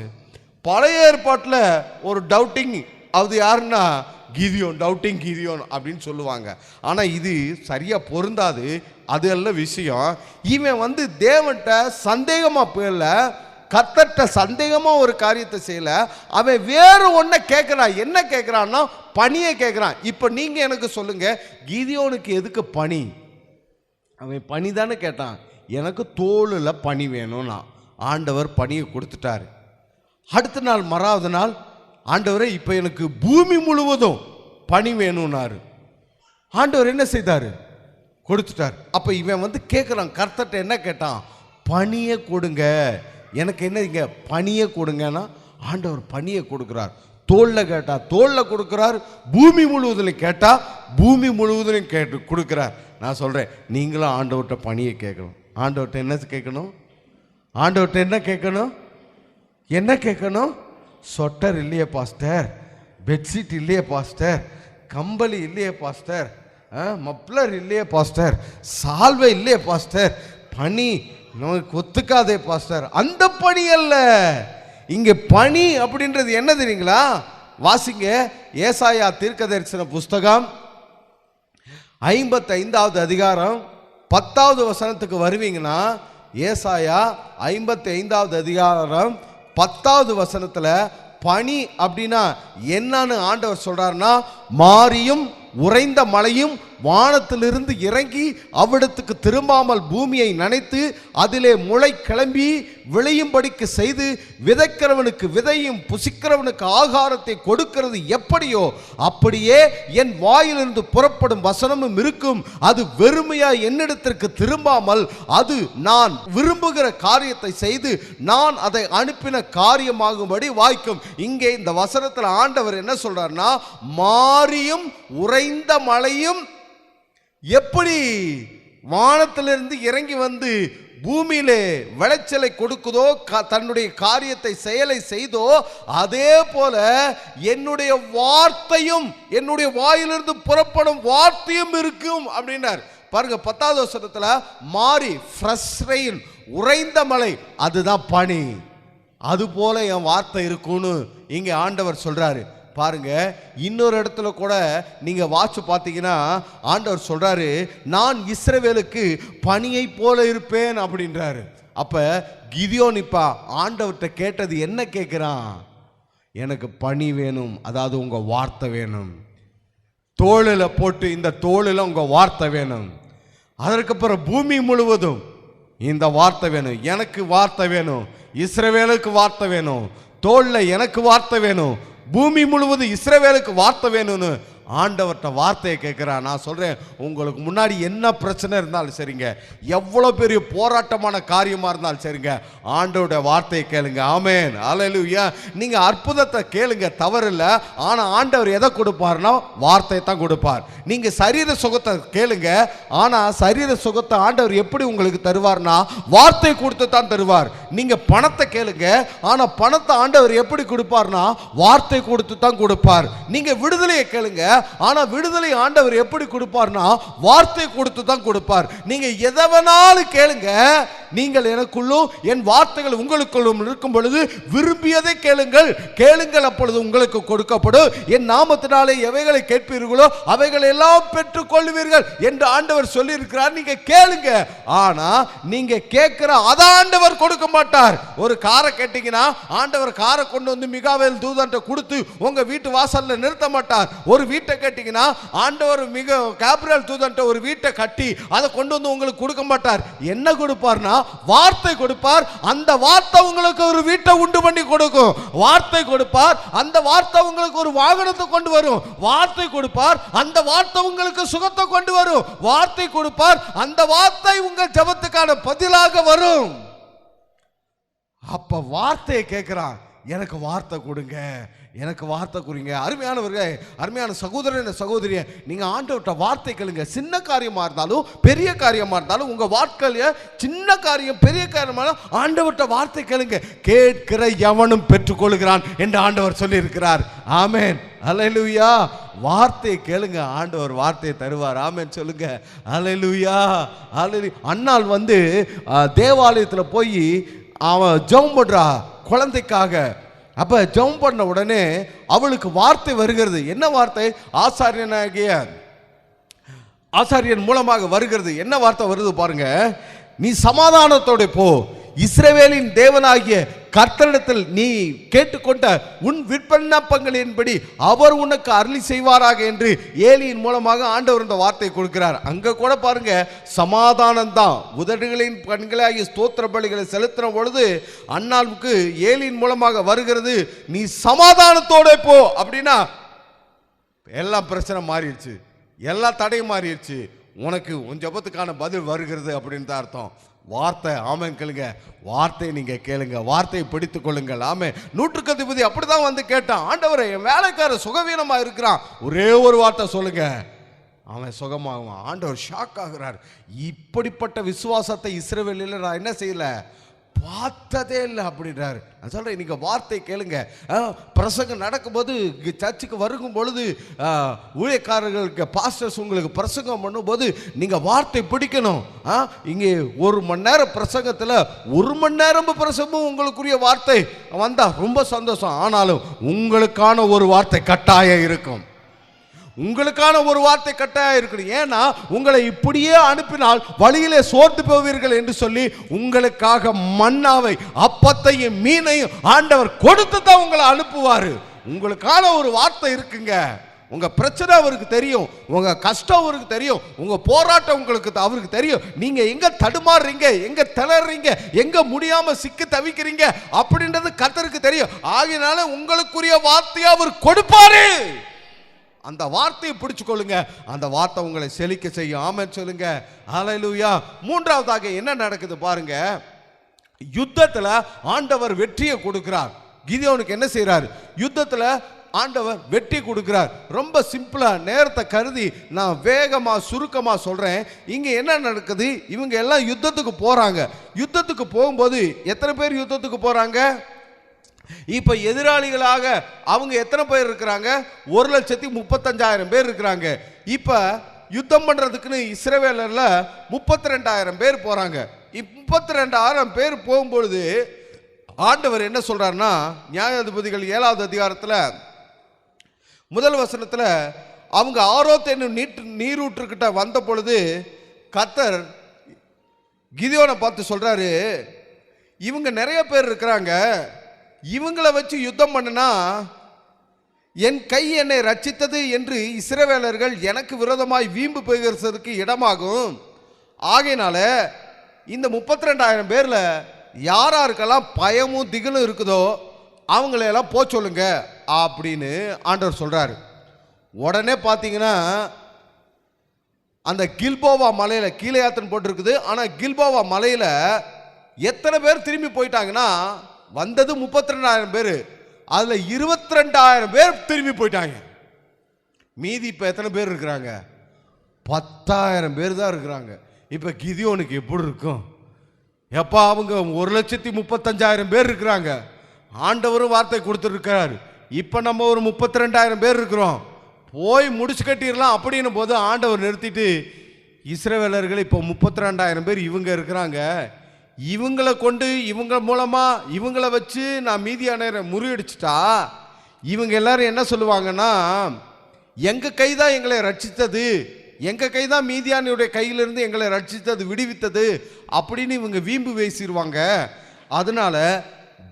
பழைய ஏற்பாட்டில் ஒரு டவுட்டிங், அது யாருன்னா கிதியோன், டவுட்டிங் கிதியோன் அப்படின்னு சொல்லுவாங்க. ஆனால் இது சரியாக பொருந்தாது. அது அல்ல விஷயம். இவன் தேவன்கிட்ட சந்தேகமாக போயிடல, கர்த்தர்ட்ட சந்தேகமாக ஒரு காரியத்தை செய்யல, அவன் வேறு ஒன்றை கேட்குறான். என்ன கேட்குறான்னா பணியை கேட்குறான். இப்போ நீங்கள் எனக்கு சொல்லுங்க, கிதியோனுக்கு எதுக்கு பணி? அவன் பணி தானே கேட்டான். எனக்கு தோளில் பணி வேணும்னா ஆண்டவர் பணியை கொடுத்துட்டாரு. அடுத்த நாள் மறாவது நாள், ஆண்டவரே இப்போ எனக்கு பூமி முழுவதும் பணி வேணும்னாரு. ஆண்டவர் என்ன செய்தார்? கொடுத்துட்டார். அப்போ இவன் கேட்குறான், கர்த்தர்ட்ட என்ன கேட்டான்? பணியை கொடுங்க, எனக்கு என்ன இங்கே பணியை கொடுங்கன்னா ஆண்டவர் பணியை கொடுக்குறார். தோளில் கேட்டால் தோளில் கொடுக்குறார், பூமி முழுவதிலும் கேட்டால் பூமி முழுவதிலும் கொடுக்குறார். நான் சொல்கிறேன், நீங்களும் ஆண்டவர்கிட்ட பணியை கேட்கணும். ஆண்டவர்கிட்ட என்ன கேட்கணும்? ஆண்டவர்கிட்ட என்ன கேட்கணும்? என்ன கேட்கணும்? சொட்டர் இல்லையே பாஸ்டர், பெட்ஷீட் இல்லையே பாஸ்டர், கம்பளி இல்லையே பாஸ்டர், மப்ளர் இல்லையே பாஸ்டர், சால்வை இல்லையே பாஸ்டர், பனி நமக்கு ஒத்துக்காதே பாஸ்டர். அந்த பணி அல்ல இங்கே. பணி அப்படின்றது என்ன தெரியுங்களா? வாசிங்க, ஏசாயா தீர்க்கதரிசன புஸ்தகம் 55வது அதிகாரம் 10வது வசனத்துக்கு வருவீங்கன்னா, ஏசாயா 55வது அதிகாரம் 10வது வசனத்தில் பனி அப்படின்னா என்னன்னு ஆண்டவர் சொல்றாருன்னா, மாரியும் உறைந்த மழையும் வானத்திலிருந்து இறங்கி அவ்விடத்துக்கு திரும்பாமல் பூமியை நனைத்து அதிலே முளை கிளம்பி விளையும்படிக்கு செய்து விதைக்கிறவனுக்கு விதையும் புசிக்கிறவனுக்கு ஆகாரத்தை கொடுக்கிறது எப்படியோ அப்படியே என் வாயிலிருந்து புறப்படும் வசனமும் இருக்கும். அது வெறுமையா என்னிடத்திற்கு திரும்பாமல் அது நான் விரும்புகிற காரியத்தை செய்து நான் அதை அனுப்பின காரியமாகும்படி வாய்க்கும். இங்கே இந்த வசனத்தில் ஆண்டவர் என்ன சொல்றாருன்னா, மாரியும் உறைந்த மழையும் எப்படி வானத்திலிருந்து இறங்கி பூமியிலே விளைச்சலை கொடுக்குதோ, தன்னுடைய காரியத்தை செயலை செய்தோ, அதே போல என்னுடைய வார்த்தையும் என்னுடைய வாயிலிருந்து புறப்படும் வார்த்தையும் இருக்கும் அப்படின்னார். பாருங்க, 10வது வசனத்துல மாறி ஃப்ரெஷ் ரெயின், உறைந்த மழை, அதுதான் பனி. அது போல என் வார்த்தை இருக்கும்னு இங்க ஆண்டவர் சொல்றாரு. பாருங்க, இன்னொரு இடத்துல கூட நீங்க வாட்ச் பார்த்தீங்கன்னா ஆண்டவர் சொல்றாரு, நான் இஸ்ரவேலுக்கு பனியை போல இருப்பேன் அப்படின்றாரு. அப்ப கிதியோன் இப்ப ஆண்டவர்கிட்ட கேட்டது என்ன கேட்கிறான்? எனக்கு பனி வேணும், அதாவது உங்க வார்த்தை வேணும். தோளில் போட்டு இந்த தோளில் உங்க வார்த்தை வேணும். அதற்கப்புறம் பூமி முழுவதும் இந்த வார்த்தை வேணும். எனக்கு வார்த்தை வேணும், இஸ்ரவேலுக்கு வார்த்தை வேணும். தோளில் எனக்கு வார்த்தை வேணும், பூமி முழுவதும் இஸ்ரவேலுக்கு வார்த்தை வேணும்னு ஆண்டவர்கிட்ட வார்த்தையை கேட்கிறான். நான் சொல்றேன், உங்களுக்கு முன்னாடி என்ன பிரச்சனை இருந்தாலும் சரிங்க, எவ்வளோ பெரிய போராட்டமான காரியமா இருந்தாலும் சரிங்க, ஆண்டவருடைய வார்த்தையை கேளுங்க. ஆமென், அல்லேலூயா. நீங்க அற்புதத்தை கேளுங்க, தவறில்லை. ஆனா ஆண்டவர் எதை கொடுப்பார்னா வார்த்தையை தான் கொடுப்பார். நீங்க சரீர சுகத்தை கேளுங்க, ஆனா சரீர சுகத்தை ஆண்டவர் எப்படி உங்களுக்கு தருவார்னா வார்த்தை கொடுத்து தான் தருவார். நீங்க பணத்தை கேளுங்க, ஆனா பணத்தை ஆண்டவர் எப்படி கொடுப்பார்னா வார்த்தை கொடுத்து தான் கொடுப்பார். நீங்க விடுதலையை கேளுங்க, ஆனா விடுதலை ஆண்டவர் எப்படி கொடுப்பார்னா வார்த்தை கொடுத்து தான் கொடுப்பார். நீங்க எதை வேணாலும் கேளுங்க, நீங்கள் எனக்குள்ளும் என் வார்த்தைகள் உங்களுக்குள்ளும் இருக்கும் பொழுது விரும்பியதை கேளுங்கள், கேளுங்கள் அப்பொழுது உங்களுக்கு கொடுக்கப்படும். என் நாமத்தினாலே எவைகளை கேட்பீர்களோ அவைகளை எல்லாம் பெற்றுக் கொள்வீர்கள் என்று ஆண்டவர் சொல்லி இருக்கிறார். நீங்க கேளுங்க, ஆனா நீங்க கேட்கிற அதை ஆண்டவர் கொடுக்க மாட்டார். ஒரு காரை கேட்டீங்கன்னா ஆண்டவர் காரை கொண்டு மிகாவேல் தூதன்ட்ட கொடுத்து உங்க வீட்டு வாசல்ல நிறுத்த மாட்டார். ஒரு வீட்டை கேட்டீங்கன்னா ஆண்டவர் கேப்ரியேல் தூதன்ட்ட ஒரு வீட்டை கட்டி அதை கொண்டு உங்களுக்கு கொடுக்க மாட்டார். என்ன கொடுப்பார்னா வார்த்தை கொடுப்பார். அந்த வார்த்தை உங்களுக்கு ஒரு வீட்டை உண்டு பண்ணி கொடுக்கும். வார்த்தை கொடுப்பார், அந்த வார்த்தை உங்களுக்கு ஒரு வாகனத்தை கொண்டு வரும். வார்த்தை கொடுப்பார், அந்த வார்த்தை உங்களுக்கு சுகத்தை கொண்டு வரும். வார்த்தை கொடுப்பார், அந்த வார்த்தை உங்க ஜெபத்துக்கான பதிலாக வரும். அப்ப வார்த்தையை கேட்கிறான், எனக்கு வார்த்தை கொடுங்க, எனக்கு வார்த்தை கொடுங்க. அருமையானவர்களே, அருமையான சகோதரன் சகோதரிய, நீங்க ஆண்டவர்கிட்ட வார்த்தை கேளுங்க. சின்ன காரியமா இருந்தாலும் பெரிய காரியமா இருந்தாலும் உங்க வாழ்க்கையில சின்ன காரியம் பெரிய காரியமான ஆண்டவர்கிட்ட வார்த்தை கேளுங்க. கேட்கிற எவனும் பெற்றுக்கொள்கிறான் என்று ஆண்டவர் சொல்லி இருக்கிறார். ஆமென், அல்லேலூயா. வார்த்தையை கேளுங்க, ஆண்டவர் வார்த்தையை தருவார். ஆமென் சொல்லுங்க, அல்லேலூயா. அல்லேலூயா. அன்னாள் தேவாலயத்தில் போய் அவன் ஜெபம் பண்றா குழந்தைக்காக. அப்ப ஜெபம் பண்ண உடனே அவளுக்கு வார்த்தை வருகிறது. என்ன வார்த்தை? ஆசாரியன் மூலமாக வருகிறது. என்ன வார்த்தை வருது பாருங்க. நீ சமாதானத்தோட போ, இஸ்ரவேலின் தேவனாகிய கர்த்தரிடத்தில் நீ கேட்டுக்கொண்ட உன் விண்ணப்பங்களின்படி அவர் உனக்கு அருளி செய்வாராக என்று ஏலியின் மூலமாக ஆண்டவர் இந்த வார்த்தை கொடுக்கிறார். அங்க கூட பாருங்க, சமாதானம் தான். உதடுகளின் கண்களாகிய ஸ்தோத்திர பலிகளை செலுத்தின பொழுது அன்னாளுக்கு ஏலியின் மூலமாக வருகிறது, நீ சமாதானத்தோட போ. அப்படின்னா எல்லாம் பிரச்சனை மாறிடுச்சு, எல்லா தடையும் மாறிடுச்சு, உனக்கு உன் ஜெபத்துக்கான பதில் வருகிறது அப்படின்னு தான் அர்த்தம். வார்த்தை. ஆமென் கேளுங்க, வார்த்தையை நீங்க கேளுங்க, வார்த்தையை பிடித்துக் கொள்ளுங்கள். ஆமே. 100 அப்படிதான் வந்து கேட்டான், ஆண்டவரே என் வேலைக்காரர் சுகவீனமா இருக்கிறான், ஒரே ஒரு வார்த்தை சொல்லுங்க, அவன் சுகமாகுவான். ஆண்டவர் ஷாக் ஆகிறார். இப்படிப்பட்ட விசுவாசத்தை இஸ்ரவேலில் நான் என்ன செய்யல, பார்த்ததே இல்லை அப்படின்றாரு. நான் சொல்றேன், நீங்க வார்த்தை கேளுங்க. பிரசங்கம் நடக்கும்போது, சர்ச்சுக்கு வருகும் பொழுது, ஊழியக்காரர்களுக்கு பாஸ்டர்ஸ் உங்களுக்கு பிரசங்கம் பண்ணும்போது நீங்க வார்த்தை பிடிக்கணும். இங்கே 1 மணி நேரம் பிரசங்கத்தில் 1 மணி நேரம் பிரசங்கமும் உங்களுக்குரிய வார்த்தை வந்தா ரொம்ப சந்தோஷம். ஆனாலும் உங்களுக்கான ஒரு வார்த்தை கட்டாயம் இருக்கும், உங்களுக்கான ஒரு வார்த்தை கட்டாயம் இருக்கணும். ஏன்னா உங்களை இப்படியே அனுப்பினால் வழியிலே சோர்ந்து போவீர்கள் என்று சொல்லி உங்களுக்காக மன்னாவை, அப்பத்தையும் மீனையும் ஆண்டவர் கொடுத்து தான் உங்களை அனுப்புவாரு. உங்களுக்கான ஒரு வார்த்தை இருக்குங்க. உங்க பிரச்சனை அவருக்கு தெரியும், உங்க கஷ்டம் அவருக்கு தெரியும், உங்க போராட்டம் உங்களுக்கு அவருக்கு தெரியும். நீங்க எங்க தடுமாறுறீங்க, எங்க திணறீங்க, எங்க முடியாம சிக்கி தவிக்கிறீங்க அப்படின்றது கர்த்தருக்கு தெரியும். ஆகையினால உங்களுக்குரிய வார்த்தையை அவர் கொடுப்பாரு. அந்த வார்த்தையை பிடிச்சு கொள்ளுங்க, அந்த வார்த்தை உங்களை செழிக்க செய்யும். ஆமென் சொல்லுங்க. ஹல்லேலூயா. மூன்றாவதாக என்ன நடக்குது பாருங்க. யுத்தத்துல ஆண்டவர் வெற்றியை கொடுக்கிறார். கிதியோனுக்கு என்ன செய்யறாரு? யுத்தத்துல ஆண்டவர் வெற்றி கொடுக்கிறார். ரொம்ப சிம்பிளா, நேரத்தை கருதி நான் வேகமா சுருக்கமா சொல்றேன். இங்க என்ன நடக்குது? இவங்க எல்லாம் யுத்தத்துக்கு போறாங்க. யுத்தத்துக்கு போகும்போது எத்தனை பேர் யுத்தத்துக்கு போறாங்க? இப்ப எதிராளிகளாக அவங்க எத்தனை பேர் இருக்கிறாங்க? 1,35,000 பேர் இருக்கிறாங்க. இப்ப யுத்தம் பண்றதுக்குன்னு இஸ்ரவேலர்ல 32,000 பேர் போறாங்க. 32,000 பேர் போகும்பொழுது ஆண்டவர் என்ன சொல்றாருன்னா, நியாயாதிபதிகள் 7வது அதிகாரத்துல 1 வசனத்துல, அவங்க ஆரோத் என்னும் நீரூற்றுக்கிட்ட வந்த பொழுது கர்த்தர் கிதியோனை பார்த்து சொல்றாரு, இவங்க நிறைய பேர் இருக்கிறாங்க, இவங்களை வச்சு யுத்தம் பண்ணுனா என் கை என்னை ரட்சித்தது என்று இஸ்ரவேலர்கள் எனக்கு விரோதமாய் வீம்பு பேசுறதுக்கு இடமாகும். ஆகையினால இந்த 32,000 பேர்ல யாராருக்கெல்லாம் பயமும் திகிலும் இருக்குதோ அவங்களையெல்லாம் போ சொல்லுங்க அப்படின்னு ஆண்டவர் சொல்றாரு. உடனே பார்த்தீங்கன்னா அந்த கில்போவா மலையில, கீலேயாத்துன்னு போட்டிருக்குது, ஆனா கில்போவா மலையில எத்தனை பேர் திரும்பி போயிட்டாங்கன்னா, வந்தது 32,000 பேர், அதுல 22,000 பேர் திரும்பி போயிட்டாங்க. மீதி இப்ப எத்தனை பேர் இருக்கிறாங்க? 10,000 பேர் தான் இருக்கிறாங்க. இப்ப கிதியோனுக்கு எப்படி இருக்கும்? எப்பா அவங்க 1,35,000 பேர் இருக்கிறாங்க, ஆண்டவரும் வார்த்தை கொடுத்துருக்கிறார். இப்ப நம்ம ஒரு 32,000 பேர் இருக்கிறோம், போய் முடிச்சு கட்டிடலாம் அப்படின்னு போது ஆண்டவர் நிறுத்திட்டு, இஸ்ரவேலர்கள் இப்போ 32,000 பேர் இவங்க இருக்கிறாங்க, இவங்களை கொண்டு இவங்க மூலமா இவங்களை வச்சு நான் மீதியானரை முறியடிச்சிட்டா இவங்க எல்லாரும் என்ன சொல்லுவாங்கன்னா, எங்க கைதான் எங்களை ரட்சித்தது, எங்க கைதான் மீதியானுடைய கையிலிருந்து எங்களை ரட்சித்தது, விடுவித்தது அப்படின்னு இவங்க வீம்பு பேசிடுவாங்க. அதனால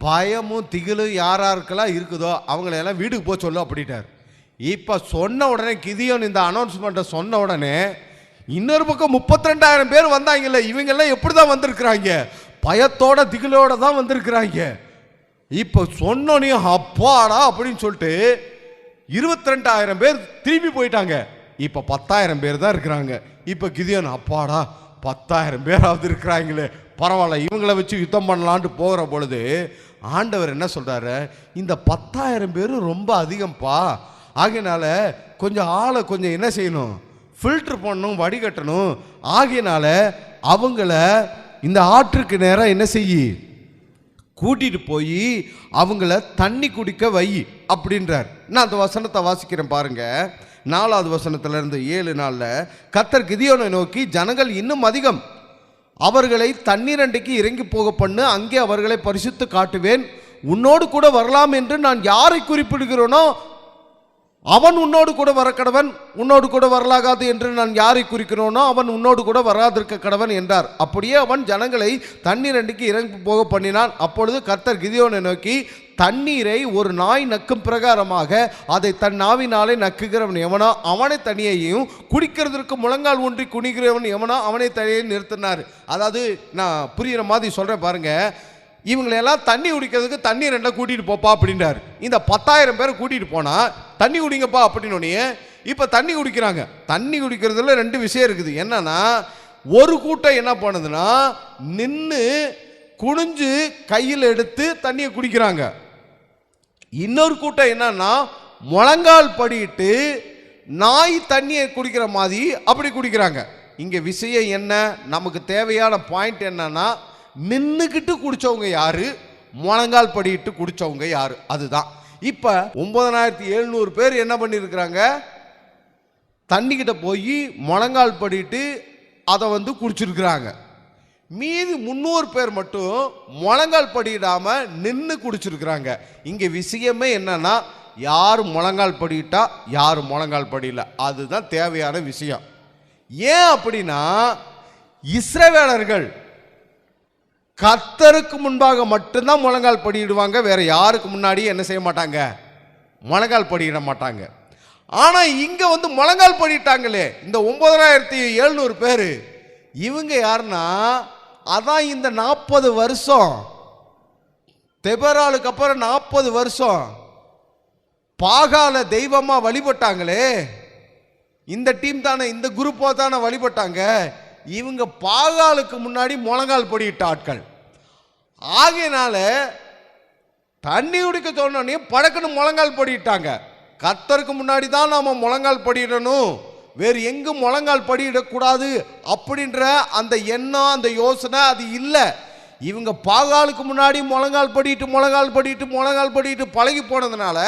பயமும் திகிலும் யாராருக்கெல்லாம் இருக்குதோ அவங்களையெல்லாம் வீட்டுக்கு போக சொல்ல அப்படின்ட்டார். இப்போ சொன்ன உடனே கிதியோன் இந்த அனௌன்ஸ்மெண்ட்டை சொன்ன உடனே இன்னொரு பக்கம் 32,000 பேர் வந்தாங்கல்ல, இவங்கெல்லாம் எப்படி தான் வந்திருக்கிறாங்க? பயத்தோட திகிலோட தான் வந்திருக்கிறாங்க. இப்போ சொன்னோன்னே அப்பாடா அப்படின்னு சொல்லிட்டு 22,000 பேர் திரும்பி போயிட்டாங்க. இப்போ 10,000 பேர் தான் இருக்கிறாங்க. இப்போ கிதியோன் அப்பாடா 10,000 பேராவது இருக்கிறாங்களே, பரவாயில்ல இவங்களை வச்சு யுத்தம் பண்ணலான்ட்டு போகிற பொழுது ஆண்டவர் என்ன சொல்றாரு, இந்த 10,000 பேரும் ரொம்ப அதிகம்ப்பா, ஆகையினால கொஞ்சம் ஆளை கொஞ்சம் என்ன செய்யணும், ஃபில்டர் பண்ணணும், வடிகட்டணும். ஆகையினால அவங்கள இந்த ஆற்றுக்கு நேரம் என்ன செய்யி கூட்டிட்டு போய் அவங்கள தண்ணி குடிக்க வை அப்படின்றார். நான் அந்த வசனத்தை வாசிக்கிறேன் பாருங்க. 4வது வசனத்திலிருந்து 7 நாள்ல கர்த்தர் கிதியோனை நோக்கி, ஜனங்கள் இன்னும் அதிகம், அவர்களை தண்ணீர் அண்டைக்கு இறங்கி போக பண்ணு, அங்கே அவர்களை பரிசுத்து காட்டுவேன், உன்னோடு கூட வரலாம் என்று நான் யாரை குறிப்பிடுகிறேனோ அவன் உன்னோடு கூட வர கடவன், உன்னோடு கூட வரலாகாது என்று நான் யாரை குறிக்கிறோனோ அவன் உன்னோடு கூட வராதிருக்க கடவன் என்றார். அப்படியே அவன் ஜனங்களை தண்ணீர் அண்டிக்கு இறங்கி போக பண்ணினான். அப்பொழுது கர்த்தர் கிதியோனை நோக்கி, தண்ணீரை ஒரு நாய் நக்கும் பிரகாரமாக அதை தன் நாவினாலே நக்குகிறவன் எவனோ அவனை தனியையும், குடிக்கிறதற்கு முழங்கால் ஊன்றி குனிகிறவன் எவனோ அவனை தனியையும் நிறுத்தினார். அதாவது நான் புரிகிற மாதிரி சொல்கிறேன் பாருங்க, இவங்களெல்லாம் தண்ணி குடிக்கிறதுக்கு தண்ணி ரெண்டா கூட்டிகிட்டு போப்பா அப்படின்றார். இந்த 10,000 பேரை கூட்டிகிட்டு போனால் தண்ணி குடிங்கப்பா அப்படின்னோடனே இப்போ தண்ணி குடிக்கிறாங்க. தண்ணி குடிக்கிறதுல 2 விஷயம் இருக்குது. என்னன்னா, ஒரு கூட்டம் என்ன பண்ணுதுன்னா நின்று குனிஞ்சு கையில் எடுத்து தண்ணியை குடிக்கிறாங்க. இன்னொரு கூட்டம் என்னன்னா முழங்கால் படிட்டு நாய் தண்ணியை குடிக்கிற மாதிரி அப்படி குடிக்கிறாங்க. இங்கே விஷயம் என்ன, நமக்கு தேவையான பாயிண்ட் என்னன்னா, நின்னுக்கிட்டு குடிச்சவங்க யாரு, முழங்கால் படிட்டு குடிச்சவங்க யாரு, அதுதான். இப்ப 9700 பேர் என்ன பண்ணிருக்கிறாங்க, தண்ணிக்கிட்ட போய் முழங்கால் படிட்டு அதை குடிச்சிருக்கிறாங்க. மீதி 300 பேர் மட்டும் முழங்கால் படிடாம நின்று குடிச்சிருக்கிறாங்க. இங்க விஷயமே என்னன்னா, யார் முழங்கால் படிட்டா யார் முழங்கால் படியில, அதுதான் தேவையான விஷயம். ஏன் அப்படின்னா, இஸ்ரவேலர்கள் கர்த்தருக்கு முன்பாக மட்டும்தான் முழங்கால் படியிடுவாங்க, வேற யாருக்கு முன்னாடி என்ன செய்ய மாட்டாங்க, முழங்கால் படியிட மாட்டாங்க. ஆனா இங்க முழங்கால் படிட்டாங்களே இந்த 9700 பேரு, இவங்க யாருன்னா, அதான் இந்த 40 வருஷம் தெபராலுக்கு அப்புறம் 40 வருஷம் பாகால தெய்வமா வழிபட்டாங்களே, இந்த டீம் தானே, இந்த குரூப்பா தானே வழிபட்டாங்க. இவங்க பாகாலுக்கு முன்னாடி முழங்கால் படியிட்ட ஆட்கள். ஆகையினால தண்ணி குடிக்க சொன்னோடனே பழக்கணும் முழங்கால் படிட்டாங்க. கர்த்தருக்கு முன்னாடி தான் நாம முழங்கால் படிடணும், வேறு எங்கும் முழங்கால் படியிடக்கூடாது அப்படின்ற அந்த எண்ணம், அந்த யோசனை அது இல்லை. இவங்க பாகாலுக்கு முன்னாடி முழங்கால் படிட்டு பழகி போனதுனால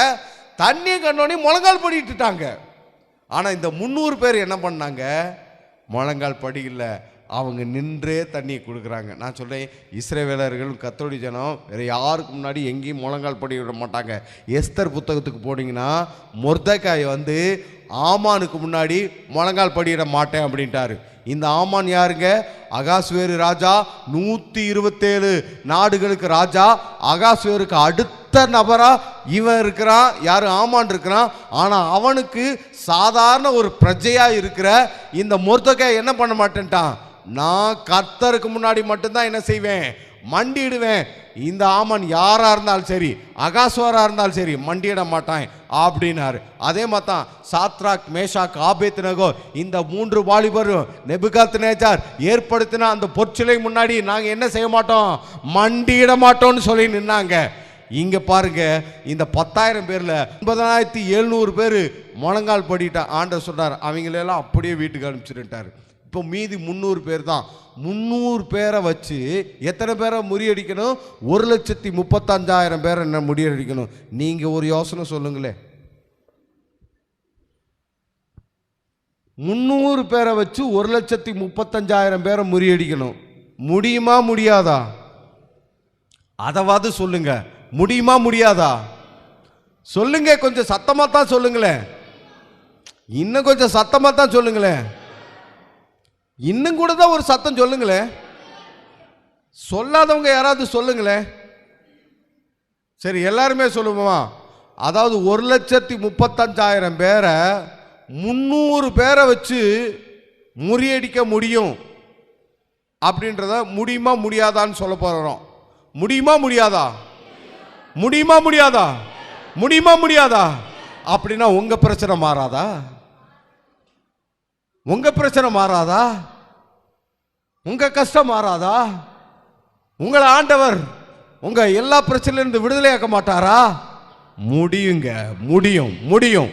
தண்ணியை கண்டோடனே முழங்கால் படிட்டுட்டாங்க. ஆனால் இந்த 300 பேர் என்ன பண்ணாங்க, முழங்கால் படி இல்லை, அவங்க நின்றே தண்ணியை கொடுக்குறாங்க. நான் சொல்கிறேன், இஸ்ரவேலர்கள் கர்த்தருடைய ஜனம் வேறு யாருக்கு முன்னாடி எங்கேயும் முழங்கால் படி விட மாட்டாங்க. எஸ்தர் புத்தகத்துக்கு போனீங்கன்னா மொர்தெகாய் ஆமானுக்கு முன்னாடி முழங்கால் படியிட மாட்டேன் அப்படின்ட்டாரு. இந்த ஆமான் யாருங்க, அகாஸ்வேரு ராஜா, 127 நாடுகளுக்கு ராஜா. அகாஸ்வேருக்கு அடுத்த நபரா இவன் இருக்கிறான், யாரு, ஆமான் இருக்கிறான். ஆனா அவனுக்கு சாதாரண ஒரு பிரஜையா இருக்கிற இந்த மொர்தெகாய் என்ன பண்ண மாட்டேன்ட்டான், நான் கர்த்தருக்கு முன்னாடி மட்டும்தான் என்ன செய்வேன், மண்டிடுவேன். இந்த ஆமன் யாரா இருந்தாலும் சரி, அகாஸ்வரா இருந்தாலும் சரி, மண்டியிட மாட்டான் அப்படின்னாரு. அதே மாதிரி தான் சாத்ராக், மேஷாக், ஆபேத்நேகோ இந்த 3 வாலிபரும் நேபுகாத்நேச்சார் ஏற்படுத்தின அந்த பொற்சிலை முன்னாடி நாங்க என்ன செய்ய மாட்டோம், மண்டியிட மாட்டோம்னு சொல்லி நின்னாங்க. இங்க பாருங்க, இந்த 10,000 பேர்ல 9700 பேர் முழங்கால் படிட்டா. ஆண்டவர் சொல்றாரு, அவங்களெல்லாம் அப்படியே வீட்டுக்கு அனுப்பிச்சுட்டாரு. இப்போ மீதி 300 பேர் தான். 300 பேரை வச்சு எத்தனை பேரை முறியடிக்கணும், 1,35,000 பேரை என்ன முறியடிக்கணும். நீங்க ஒரு யோசனை சொல்லுங்களேன், 300 பேரை வச்சு 1,35,000 பேரை முறியடிக்கணும். முடியுமா முடியாதா? அதாவது சொல்லுங்க, முடியுமா முடியாதா? சொல்லுங்க, கொஞ்சம் சத்தமா தான் சொல்லுங்களேன், இன்னும் கொஞ்சம் சத்தமா தான் சொல்லுங்களேன், இன்னும் கூட தான் ஒரு சத்தம் சொல்லுங்களேன். சொல்லாதவங்க யாராவது சொல்லுங்களேன். சரி, எல்லாருமே சொல்லுவோமா? அதாவது 1,35,000 பேரை 300 பேரை வச்சு முறியடிக்க முடியும் அப்படின்றத முடியுமா முடியாதான்னு சொல்ல போறோம். முடியுமா முடியாதா? முடியுமா முடியாதா? முடியுமா முடியாதா? அப்படின்னா உங்க பிரச்சனை மாறாதா? உங்க பிரச்சனை மாறாதா? உங்க கஷ்டம் மாறாதா? உங்களை ஆண்டவர் உங்க எல்லா பிரச்சனையிலிருந்து விடுதலையாக்க மாட்டாரா? முடியுங்க, முடியும் முடியும்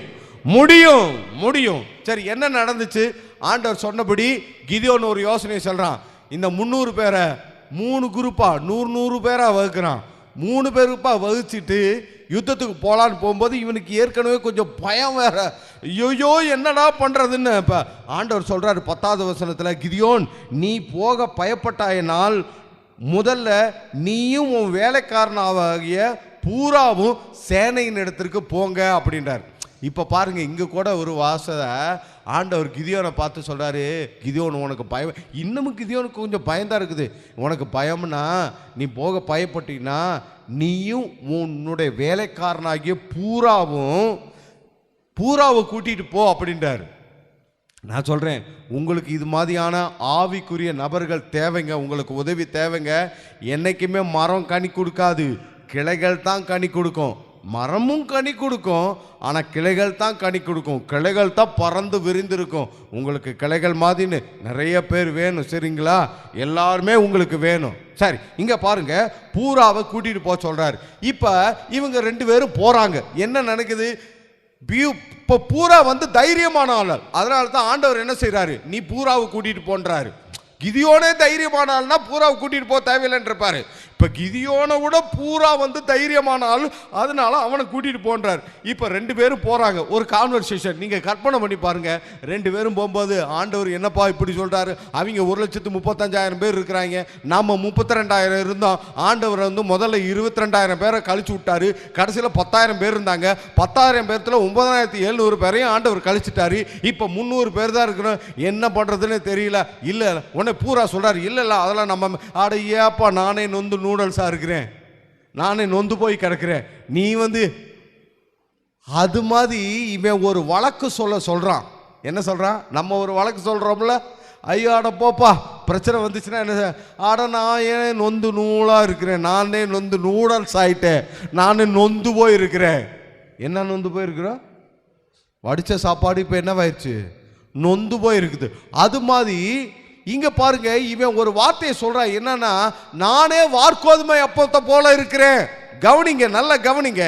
முடியும் முடியும். சரி, என்ன நடந்துச்சு? ஆண்டவர் சொன்னபடி கிதியோன் ஒரு யோசனை சொல்றான். இந்த 300 பேரை 3 குரூப்பா 100 பேரா வகுக்கிறான். 3 பேருப்பா வகுச்சிட்டு யுத்தத்துக்கு போலான்னு போகும்போது இவனுக்கு ஏற்கனவே கொஞ்சம் பயம் வேற. ஐயோ என்னடா பண்றதுன்னு இப்ப ஆண்டவர் சொல்றாரு 10வது வசனத்துல, கிதியோன் நீ போக பயப்பட்டாயினால் முதல்ல நீயும் உன் வேலைக்காரனாகிய பூராவும் சேனையின் இடத்திற்கு போங்க அப்படின்றார். இப்போ பாருங்க, இங்கே கூட ஒரு வாசத்தை ஆண்டவர் கிதியோனை பார்த்து சொல்கிறாரு, கிதியோன் உனக்கு பயம், இன்னமும் கிதியோனுக்கு கொஞ்சம் பயம்தான் இருக்குது. உனக்கு பயம்னா நீ போக பயப்பட்டீங்கன்னா நீயும் உன்னுடைய வேலைக்காரனாகிய பூராவை கூட்டிகிட்டு போ அப்படின்றார். நான் சொல்கிறேன், உங்களுக்கு இது மாதிரியான ஆவிக்குரிய நபர்கள் தேவைங்க, உங்களுக்கு உதவி தேவைங்க. என்றைக்குமே மரம் கனி கொடுக்காது, கிளைகள் தான் கனி கொடுக்கும். மரமும் கனி கொடுக்கும், ஆனால் கிளைகள் தான் கனி கொடுக்கும். கிளைகள் தான் பறந்து விரிந்திருக்கும். உங்களுக்கு கிளைகள் மாதிரின்னு நிறைய பேர் வேணும், சரிங்களா? எல்லாருமே உங்களுக்கு வேணும். சரி, இங்கே பாருங்க, பூராவை கூட்டிகிட்டு போக சொல்கிறார். இப்போ இவங்க 2 பேரும் போகிறாங்க. என்ன நடக்குது? இப்போ பூரா தைரியமான ஆள். அதனால தான் ஆண்டவர் என்ன செய்கிறாரு, நீ பூராவை கூட்டிகிட்டு போன்றாரு. கிதியோனே தைரியமான ஆள்னா பூராவை கூட்டிகிட்டு போக தேவையில்லைன்னு இருப்பாரு. இப்போ கிதியோனை விட பூரா தைரியமான ஆள், அதனால அவனை கூட்டிகிட்டு போன்றார். இப்போ 2 பேரும் போகிறாங்க. ஒரு கான்வர்சேஷன் நீங்கள் கற்பனை பண்ணி பாருங்க. 2 பேரும் போகும்போது ஆண்டவர் என்னப்பா இப்படி சொல்கிறாரு, அவங்க 1,35,000 பேர் இருக்கிறாங்க, நாம் 32,000 இருந்தோம். ஆண்டவர் முதல்ல 22,000 பேரை கழிச்சு விட்டாரு. கடைசியில் 10,000 பேர் இருந்தாங்க. 10,000 பேர்த்தில் 9,700 பேரையும் ஆண்டவர் கழிச்சிட்டாரு. இப்போ 300 பேர் தான் இருக்கணும். என்ன பண்ணுறதுன்னு தெரியல. இல்லை உடனே பூரா சொல்கிறார், இல்லை அதெல்லாம் நம்ம ஆட ஏப்பா, நானே நொந்து நூடல்ஸாக இருக்கிறேன், நானே நொந்து போய் கிடக்கிறேன். நீ அது மாதிரி இவன் ஒரு வழக்கு சொல்கிறான். என்ன சொல்கிறான்? நம்ம ஒரு வழக்கு சொல்கிறோம்ல, ஐயோ ஆட போப்பா, பிரச்சனை வந்துச்சுன்னா என்ன ஆட, நான் ஏன் நொந்து நூலாக இருக்கிறேன், நானே நொந்து நூடல்ஸ் ஆகிட்டேன், நானே நொந்து போயிருக்கிறேன். என்ன நொந்து போயிருக்கிறோம்? வடித்த சாப்பாடு இப்போ என்னவாயிடுச்சு? நொந்து போயிருக்குது. அது மாதிரி இங்க பாருங்க, இவன் ஒரு வார்த்தையை சொல்றான். என்னன்னா, நானே வார்கோதுமை அப்பத்தை போல இருக்கிறேன். கவனிங்க, நல்ல கவனிங்க,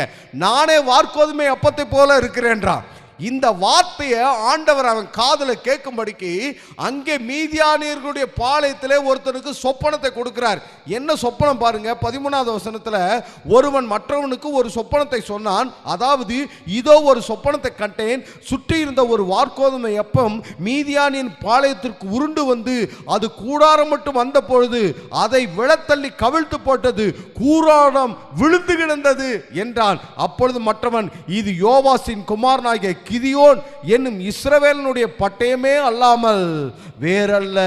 நானே வார்கோதுமை அப்பத்தை போல இருக்கிறேன்றான். இந்த வார்த்தையை ஆண்டவர் அவன் காதுல கேட்கும்படிக்கு அங்கே மீதியானியர்களுடைய பாளையத்திலே ஒருத்தனுக்கு சொப்பனத்தை கொடுக்கிறார். என்ன சொப்பனம் பாருங்க, 13வது வசனத்துல, ஒருவன் மற்றவனுக்கு ஒரு சொப்பனத்தை சொன்னான். அதாவது, இதோ ஒரு சொப்பனத்தை கண்டேன், சுற்றி இருந்த ஒரு வார்கோதுமை அப்பம் மீதியானின் பாளையத்திற்கு உருண்டு அது கூடாரம் மட்டும் வந்த பொழுது அதை விழத்தள்ளி கவிழ்த்து போட்டது, கூடாரம் விழுந்து கிடந்தது என்றான். அப்பொழுது மற்றவன், இது யோவாசின் குமாரனாகிய கிதியோன் என்னும் இஸ்ரவேலனுடைய பட்டயமே அல்லாமல் வேறல்ல.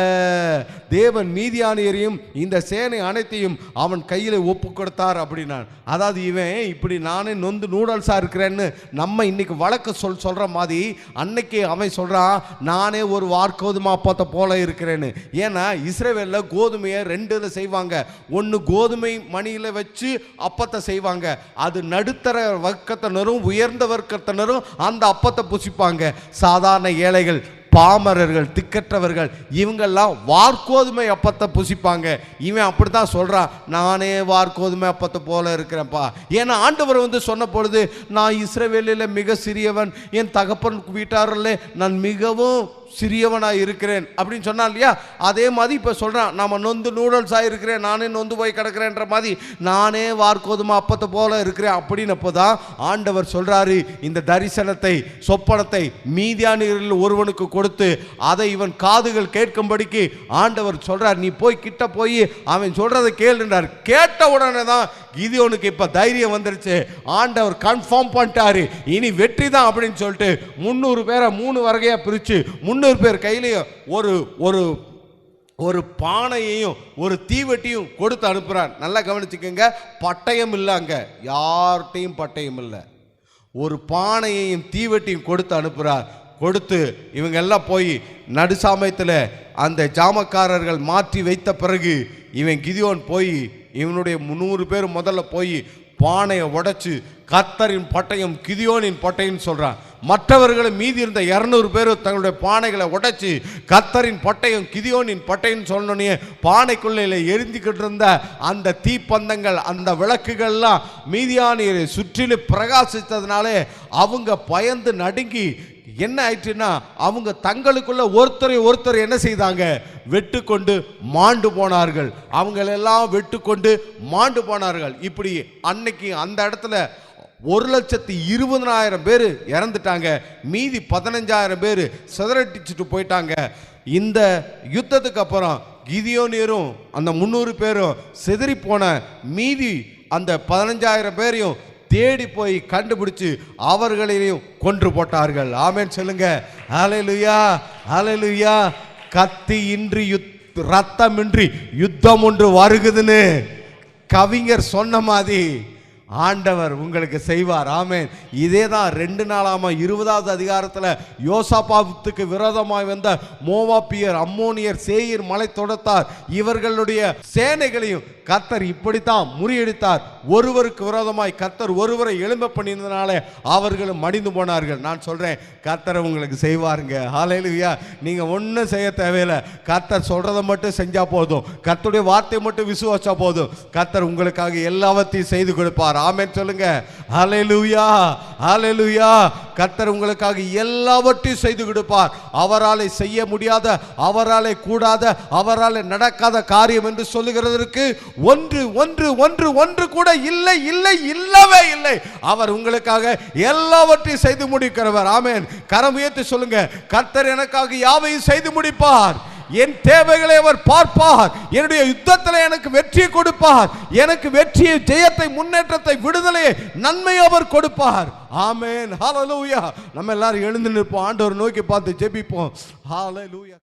தேவன் மீதியானியரையும் இந்த சேனை அனைத்தையும் அவன் கையில் ஒப்பு கொடுத்தார் அப்படின்னான். அதாவது இவன் இப்படி நானே நொந்து நூடல்ஸா இருக்கிறேன்னு நம்ம இன்னைக்கு வழக்கு சொல்ற மாதிரி, அன்னைக்கு அவன் சொல்றான், நானே ஒரு வார்கோதுமை அப்பத்தை போல இருக்கிறேன்னு. ஏன்னா இஸ்ரவேல்ல கோதுமையை 2 செய்வாங்க. ஒன்று கோதுமை மணியில வச்சு அப்பத்தை செய்வாங்க. அது நடுத்தர வர்க்கத்தினரும் உயர்ந்த வர்க்கத்தினரும் அந்த அப்பத்தை புசிப்பாங்க. சாதாரண ஏழைகள், பாமரர்கள், திக்கற்றவர்கள் இவங்கெல்லாம் வார்கோதுமை அப்பத்தை புசிப்பாங்க. இவன் அப்படித்தான் சொல்றான், நானே வார்கோதுமை அப்பத்தை போல இருக்கிறேன்ப்பா. ஏன்னா ஆண்டவர் சொன்ன பொழுது, நான் இஸ்ரவேலில் மிக சிறியவன், என் தகப்பன் வீட்டாரில் நான் மிகவும் சிறியவனாக இருக்கிறேன் அப்படின்னு சொன்னா இல்லையா, அதே மாதிரி இப்போ சொல்கிறான், நம்ம நொந்து நூடல்ஸாக இருக்கிறேன், நானே நொந்து போய் கிடக்கிறேன்ற மாதிரி, நானே வார்கோதுமை அப்பத்தை போல இருக்கிறேன் அப்படின்னப்போ தான் ஆண்டவர் சொல்கிறாரு, இந்த தரிசனத்தை சொப்பனத்தை மீதியானியரில் ஒருவனுக்கு கொடுத்து அதை இவன் காதுகள் கேட்கும்படிக்கு ஆண்டவர் சொல்கிறார், நீ போய் கிட்ட போய் அவன் சொல்கிறத கேளுன்றார். கேட்ட உடனே தான் கிதியோனுக்கு இப்போ தைரியம் வந்துருச்சு. ஆண்டவர் கன்ஃபார்ம் பண்ணிட்டாரு, இனி வெற்றி தான் அப்படின்னு சொல்லிட்டு 300 பேரை 3 வகையாக பிரித்து 300 பேர் கையிலையும் ஒரு பானையையும் ஒரு தீவெட்டியும் கொடுத்து அனுப்புகிறார். நல்லா கவனிச்சுக்கோங்க, பட்டயம் இல்லை, அங்கே யார்கிட்டையும் பட்டயம் இல்லை. ஒரு பானையையும் தீவெட்டியும் கொடுத்து அனுப்புகிறார். கொடுத்து இவங்க எல்லாம் போய் நடுசாமயத்தில் அந்த ஜாமக்காரர்கள் மாற்றி வைத்த பிறகு இவன் கிதியோன் போய் இவனுடைய 300 பேர் முதல்ல போய் பானையை உடைச்சு கர்த்தரின் பட்டயம் கிதியோனின் பட்டயம் சொல்றான். மற்றவர்களும் மீதி இருந்த 200 பேர் தங்களுடைய பானைகளை உடைச்சு கர்த்தரின் பட்டயம் கிதியோனின் பட்டயம் சொன்னோன்னே பானைக்குள்ளே எரிஞ்சுக்கிட்டு இருந்த அந்த தீப்பந்தங்கள், அந்த விளக்குகள்லாம் மீதியானியரை சுற்றிலும் பிரகாசித்ததுனாலே அவங்க பயந்து நடுங்கி என்ன ஆயிடுச்சுன்னா, அவங்க தங்களுக்குள்ள ஒருத்தர் என்ன செய்தாங்க, வெட்டுக்கொண்டு மாண்டு போனார்கள். அவங்களெல்லாம் வெட்டுக்கொண்டு மாண்டு போனார்கள். இப்படி அன்னைக்கு அந்த இடத்துல 1,20,000 பேர் இறந்துட்டாங்க. மீதி 15,000 பேர் சிதறடிச்சுட்டு போயிட்டாங்க. இந்த யுத்தத்துக்கு அப்புறம் கிதியோனியரும் அந்த 300 பேரும் சிதறி போன மீதி அந்த 15,000 பேரையும் தேடி போய் கண்டுபிடிச்சு அவர்களையும் கொன்று போட்டார்கள். ஆமென் சொல்லுங்க. ஹல்லேலூயா, ஹல்லேலூயா. கத்தி இன்றி ரத்தமின்றி யுத்தம் ஒன்று வருகுதுன்னு கவிஞர் சொன்ன மாதிரி ஆண்டவர் உங்களுக்கு செய்வார். ஆமென். இதே தான் 2 நாளாகமம் 20வது அதிகாரத்தில் யோசாபாத்துக்கு விரோதமாய் வந்த மோவாபியர், அம்மோனியர், சேயீர் மலை தொடத்தார் இவர்களுடைய சேனைகளையும் கர்த்தர் இப்படித்தான் முறியடித்தார். ஒருவருக்கு விரோதமாய் கர்த்தர் ஒருவரை எழும்ப பண்ணியிருந்தனாலே அவர்களும் மடிந்து போனார்கள். நான் சொல்றேன், கர்த்தர் உங்களுக்கு செய்வாருங்க. ஹல்லேலூயா. நீங்க ஒன்றும் செய்ய தேவையில்லை. கர்த்தர் சொல்றதை மட்டும் செஞ்சா போதும். கர்த்தருடைய வார்த்தை மட்டும் விசுவாசா போதும். கர்த்தர் உங்களுக்காக எல்லாவற்றையும் செய்து கொடுப்பார். ஆமென் சொல்லுங்க. ஹல்லேலூயா, ஹல்லேலூயா. கர்த்தர் உங்களுக்காக எல்லாவற்றையும் செய்து கொடுப்பார். அவராலே செய்ய முடியாத, அவராலே கூடாத, அவராலே நடக்காத காரியம் என்று சொல்லுகிறதற்கு ஒன்று ஒன்று ஒன்று ஒன்று கூட இல்லை, இல்லை, இல்லவே இல்லை. அவர் உங்களுக்காக எல்லாவற்றையும் செய்து முடிக்கிறவர். ஆமென். கரம் உயர்த்தி சொல்லுங்க, கர்த்தர் எனக்காக யாவையும் செய்து முடிப்பார். என் தேவைகளை அவர் பார்ப்பார். என்னுடைய யுத்தத்தில் எனக்கு வெற்றியை கொடுப்பார். எனக்கு வெற்றியை, ஜெயத்தை, முன்னேற்றத்தை, விடுதலையை, நன்மை அவர் கொடுப்பார். ஆமென். ஹல்லேலூயா. நம்ம எல்லாரும் எழுந்து நிற்போம். ஆண்டவர் நோக்கி பார்த்து ஜெபிப்போம். ஹல்லேலூயா.